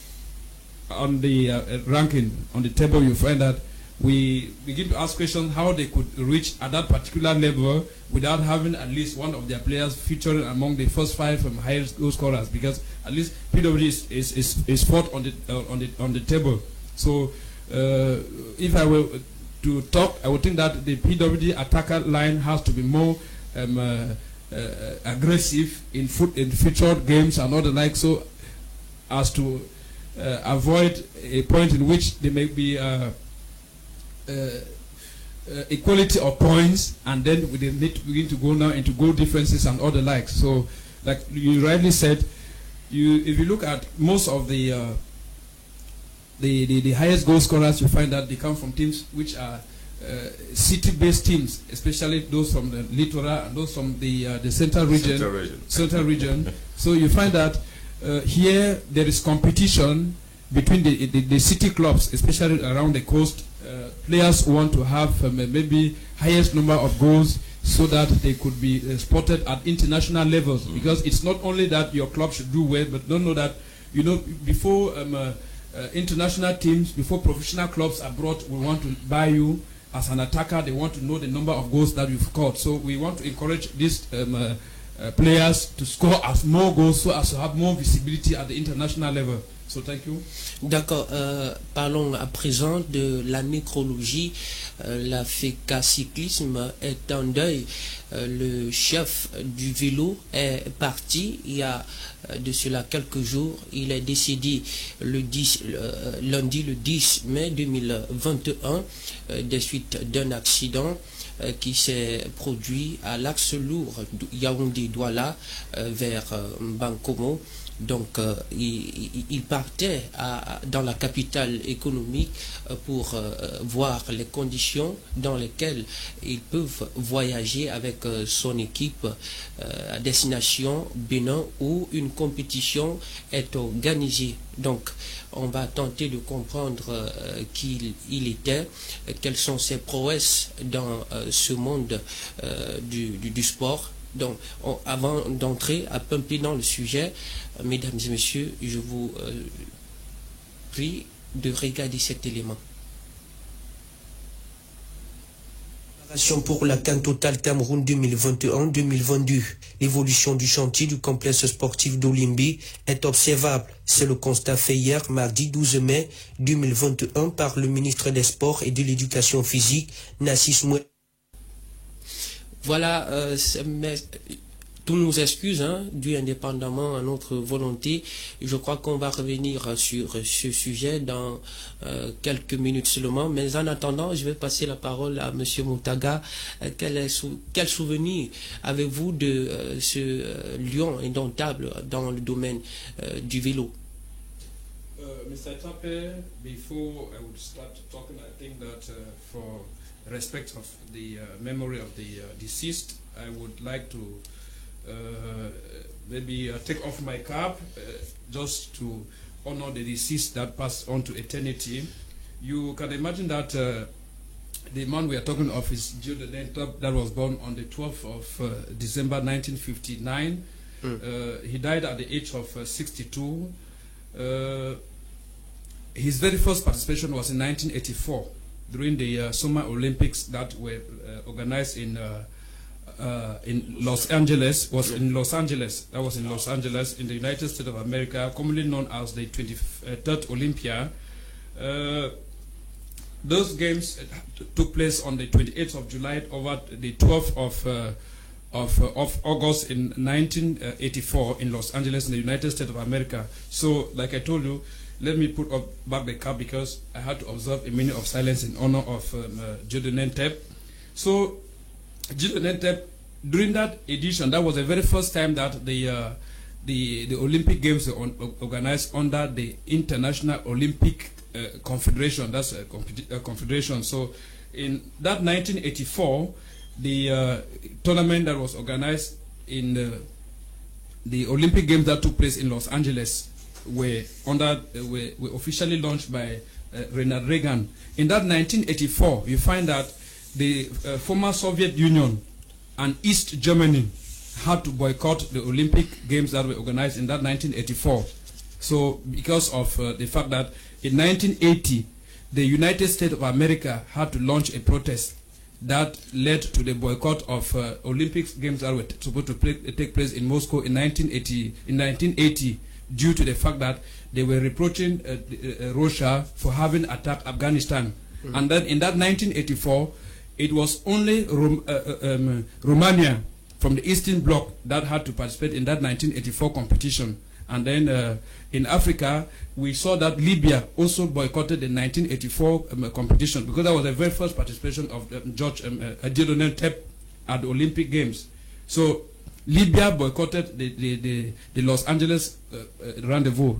on the ranking on the table, you find that we begin to ask questions how they could reach at that particular level without having at least one of their players featuring among the first 5 highest goal scorers, because at least PWD is 4th on the table. So if I were to talk, I would think that the PWD attacker line has to be more aggressive in featured games and all the like, so as to avoid a point in which they may be equality of points, and then we need to begin to go now into goal differences and all the like. So, like you rightly said, if you look at most of the highest goal scorers, you find that they come from teams which are city-based teams, especially those from the Littoral and those from the Central Region. So you find that here there is competition between the city clubs, especially around the coast. Players want to have maybe highest number of goals so that they could be spotted at international levels. Because it's not only that your club should do well, but don't know that, you know, before international teams, before professional clubs abroad will want to buy you as an attacker, they want to know the number of goals that you've scored. So we want to encourage these players to score as more goals so as to have more visibility at the international level. So thank you. D'accord. Parlons à présent de la nécrologie. La FECA Cyclisme est en deuil. Le chef du vélo est parti il y a de cela quelques jours. Il est décédé lundi le 10 mai 2021 des suites d'un accident qui s'est produit à l'axe lourd Yaoundé-Douala vers Bankomo. Donc il partait dans la capitale économique pour voir les conditions dans lesquelles ils peuvent voyager avec son équipe à destination Bénin, où une compétition est organisée. Donc on va tenter de comprendre qui il était, quelles sont ses prouesses dans ce monde du sport. Donc, avant d'entrer à pumper dans le sujet, mesdames et messieurs, je vous prie de regarder cet élément. Pour la CAN Total Cameroun 2021-2022. L'évolution du chantier du complexe sportif d'Olimbi est observable. C'est le constat fait hier, mardi 12 mai 2021, par le ministre des Sports et de l'Éducation physique, Nassis Moué. Voilà, tous nos excuses, dû indépendamment à notre volonté. Je crois qu'on va revenir sur ce sujet dans quelques minutes seulement. Mais en attendant, je vais passer la parole à M. Moutaga. Quel souvenir avez-vous de ce lion indomptable dans le domaine du vélo? Mr. Tape, before I would start talking, I think that for respect of the memory of the deceased, I would like to maybe take off my cap just to honor the deceased that passed on to eternity. You can imagine that the man we are talking of is Gio de Lentop, that was born on the 12th of December 1959. He died at the age of 62. His very first participation was in 1984. during the Summer Olympics that were organized in Los Angeles. That was in Los Angeles in the United States of America, commonly known as the 23rd Olympia. Those games took place on the 28th of July over the 12th of August in 1984 in Los Angeles in the United States of America. So, like I told you, let me put back the cap because I had to observe a minute of silence in honor of Dieudonné Ntep. So, Dieudonné Ntep, during that edition, that was the very first time that the Olympic Games were organized under the International Olympic Confederation. That's a confederation. So, in that 1984, the tournament that was organized in the Olympic Games that took place in Los Angeles were officially launched by Ronald Reagan. In that 1984, you find that the former Soviet Union and East Germany had to boycott the Olympic Games that were organized in that 1984. So, because of the fact that in 1980, the United States of America had to launch a protest that led to the boycott of Olympic Games that were supposed to take place in Moscow in 1980, due to the fact that they were reproaching Russia for having attacked Afghanistan. And then in that 1984, it was only Romania from the Eastern Bloc that had to participate in that 1984 competition. And then in Africa, we saw that Libya also boycotted the 1984 competition because that was the very first participation of Dieudonné Ntep at the Olympic Games. So Libya boycotted the Los Angeles rendezvous,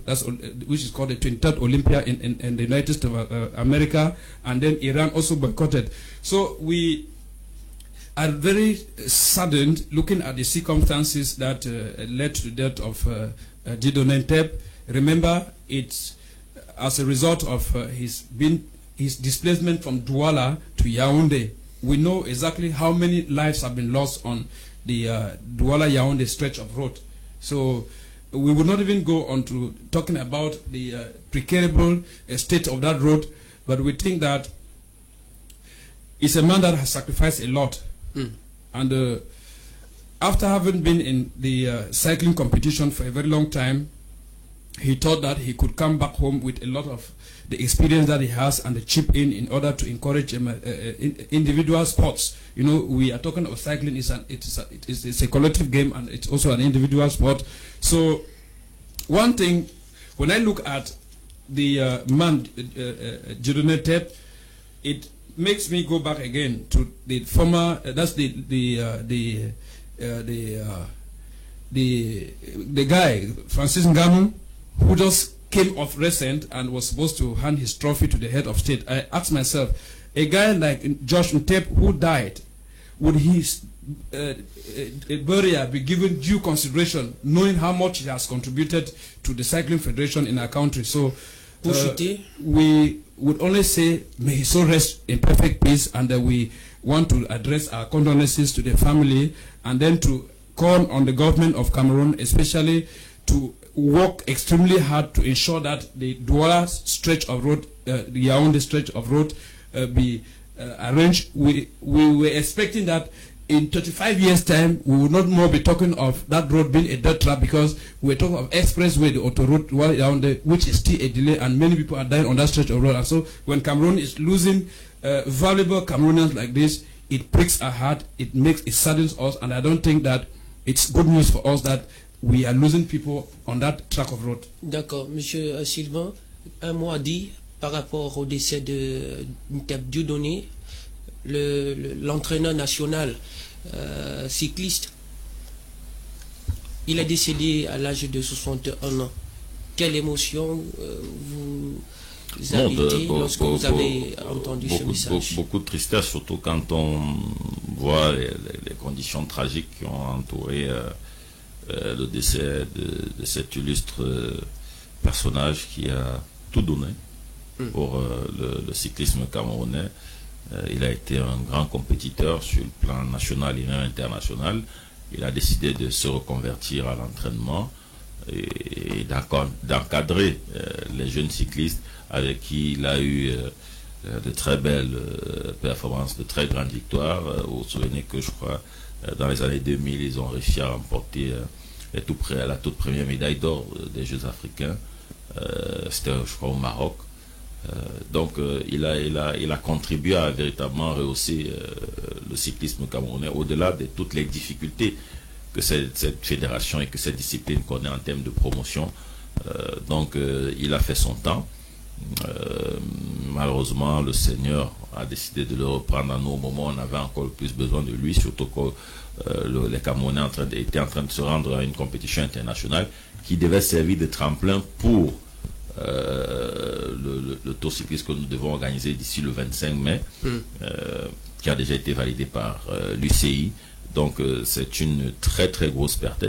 which is called the 23rd Olympia in the United States of America, and then Iran also boycotted. So we are very saddened looking at the circumstances that led to the death of Dieudonné Ntep. Remember, it's as a result of his displacement from Douala to Yaoundé. We know exactly how many lives have been lost on the Douala-Yaoundé stretch of road. So we will not even go on to talking about the precarious state of that road, but we think that it's a man that has sacrificed a lot. And after having been in the cycling competition for a very long time, he thought that he could come back home with a lot of the experience that he has and the chip in order to encourage individual sports. You know, we are talking about cycling. It's a collective game and it's also an individual sport. So one thing, when I look at the man Dieudonné Ntep, it makes me go back again to the former. That's the guy Francis Ngannou, who just came off recent and was supposed to hand his trophy to the head of state. I asked myself, a guy like Josh Ntep who died, would his burial be given due consideration, knowing how much he has contributed to the Cycling Federation in our country? So we would only say, may his soul rest in perfect peace, and that we want to address our condolences to the family, and then to call on the government of Cameroon, especially to work extremely hard to ensure that the Douala stretch of road, the Yaoundé stretch of road, be arranged. We were expecting that in 35 years' time, we will not more be talking of that road being a dirt trap, because we're talking of expressway, the autoroute Yaoundé, which is still a delay, and many people are dying on that stretch of road. And so when Cameroon is losing valuable Cameroonians like this, it breaks our heart, it saddens us, and I don't think that it's good news for us that we are losing people on that track of road. D'accord. Monsieur Sylvain, un mot à dire par rapport au décès de Ntep Dieudonné, l'entraîneur national cycliste. Il est décédé à l'âge de 61 ans. Quelle émotion vous avez été lorsque vous avez entendu ce message? Beaucoup de tristesse, surtout quand on voit les conditions tragiques qui ont entouré le décès de cet illustre personnage qui a tout donné pour le cyclisme camerounais. Il a été un grand compétiteur sur le plan national et même international. Il a décidé de se reconvertir à l'entraînement et d'encadrer les jeunes cyclistes avec qui il a eu de très belles performances, de très grandes victoires. Vous vous souvenez que je crois dans les années 2000, ils ont réussi à remporter la toute première médaille d'or des Jeux africains. C'était, je crois, au Maroc. Donc il a contribué à véritablement rehausser le cyclisme camerounais au-delà de toutes les difficultés que cette fédération et que cette discipline connaît en termes de promotion. Donc il a fait son temps. Malheureusement, le Seigneur a décidé de le reprendre à nos moments. On avait encore plus besoin de lui, surtout que les Camerounais étaient en train de se rendre à une compétition internationale qui devait servir de tremplin pour le tour cycliste que nous devons organiser d'ici le 25 mai, qui a déjà été validé par l'UCI. Donc c'est une très très grosse perte,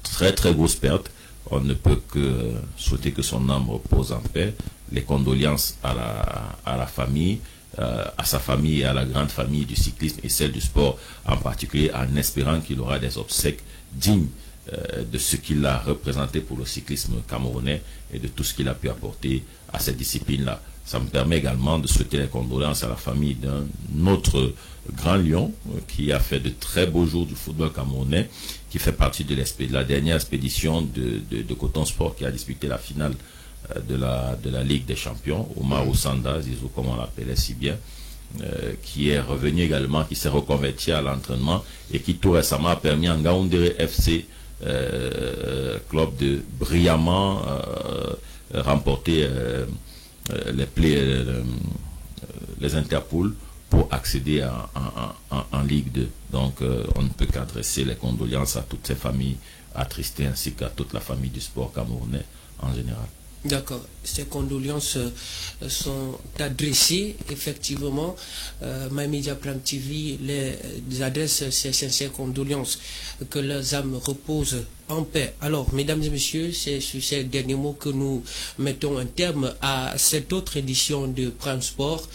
très grosse perte. On ne peut que souhaiter que son âme repose en paix. Les condoléances à la famille, à sa famille et à la grande famille du cyclisme et celle du sport en particulier, en espérant qu'il aura des obsèques dignes de ce qu'il a représenté pour le cyclisme camerounais et de tout ce qu'il a pu apporter à cette discipline-là. Ça me permet également de souhaiter les condoléances à la famille d'un autre grand lion qui a fait de très beaux jours du football camerounais, qui fait partie de la dernière expédition de Coton Sport qui a disputé la finale de la Ligue des Champions, Omar Oussanda, Zizou comme on l'appelait si bien, qui est revenu également, qui s'est reconverti à l'entraînement et qui tout récemment a permis à Ngaoundéré FC club de brillamment remporter les Interpools pour accéder en Ligue 2. Donc on ne peut qu'adresser les condoléances à toutes ces familles attristées ainsi qu'à toute la famille du sport camerounais en général. D'accord. Ces condoléances sont adressées, effectivement. My Media Prime TV les adresse ces sincères condoléances. Que leurs âmes reposent en paix. Alors, mesdames et messieurs, c'est sur ces derniers mots que nous mettons un terme à cette autre édition de Prime Sport,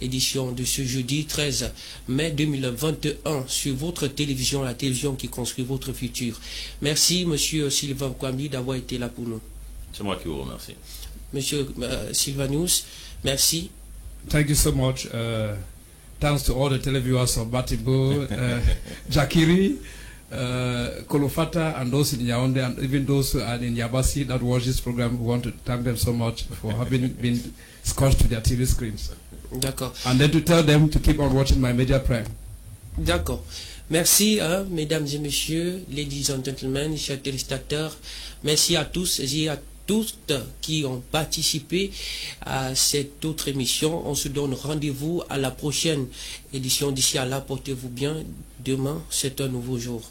édition de ce jeudi 13 mai 2021 sur votre télévision, la télévision qui construit votre futur. Merci, monsieur Sylvain Kwambi, d'avoir été là pour nous. C'est moi qui vous remercie. Monsieur Sylvanus, merci. Thank you so much. Thanks to all the televiewers of Batimbo, Jakiri, Kolofata, and those in Yaoundé, and even those who are in Yabasi that watch this program. We want to thank them so much for having been scotched to their TV screens. D'accord. And then to tell them to keep on watching My Media Prime. D'accord. Merci, mesdames et messieurs, ladies and gentlemen, chers téléspectateurs. Merci à tous et à toutes qui ont participé à cette autre émission. On se donne rendez-vous à la prochaine édition. D'ici à là, portez-vous bien. Demain, c'est un nouveau jour.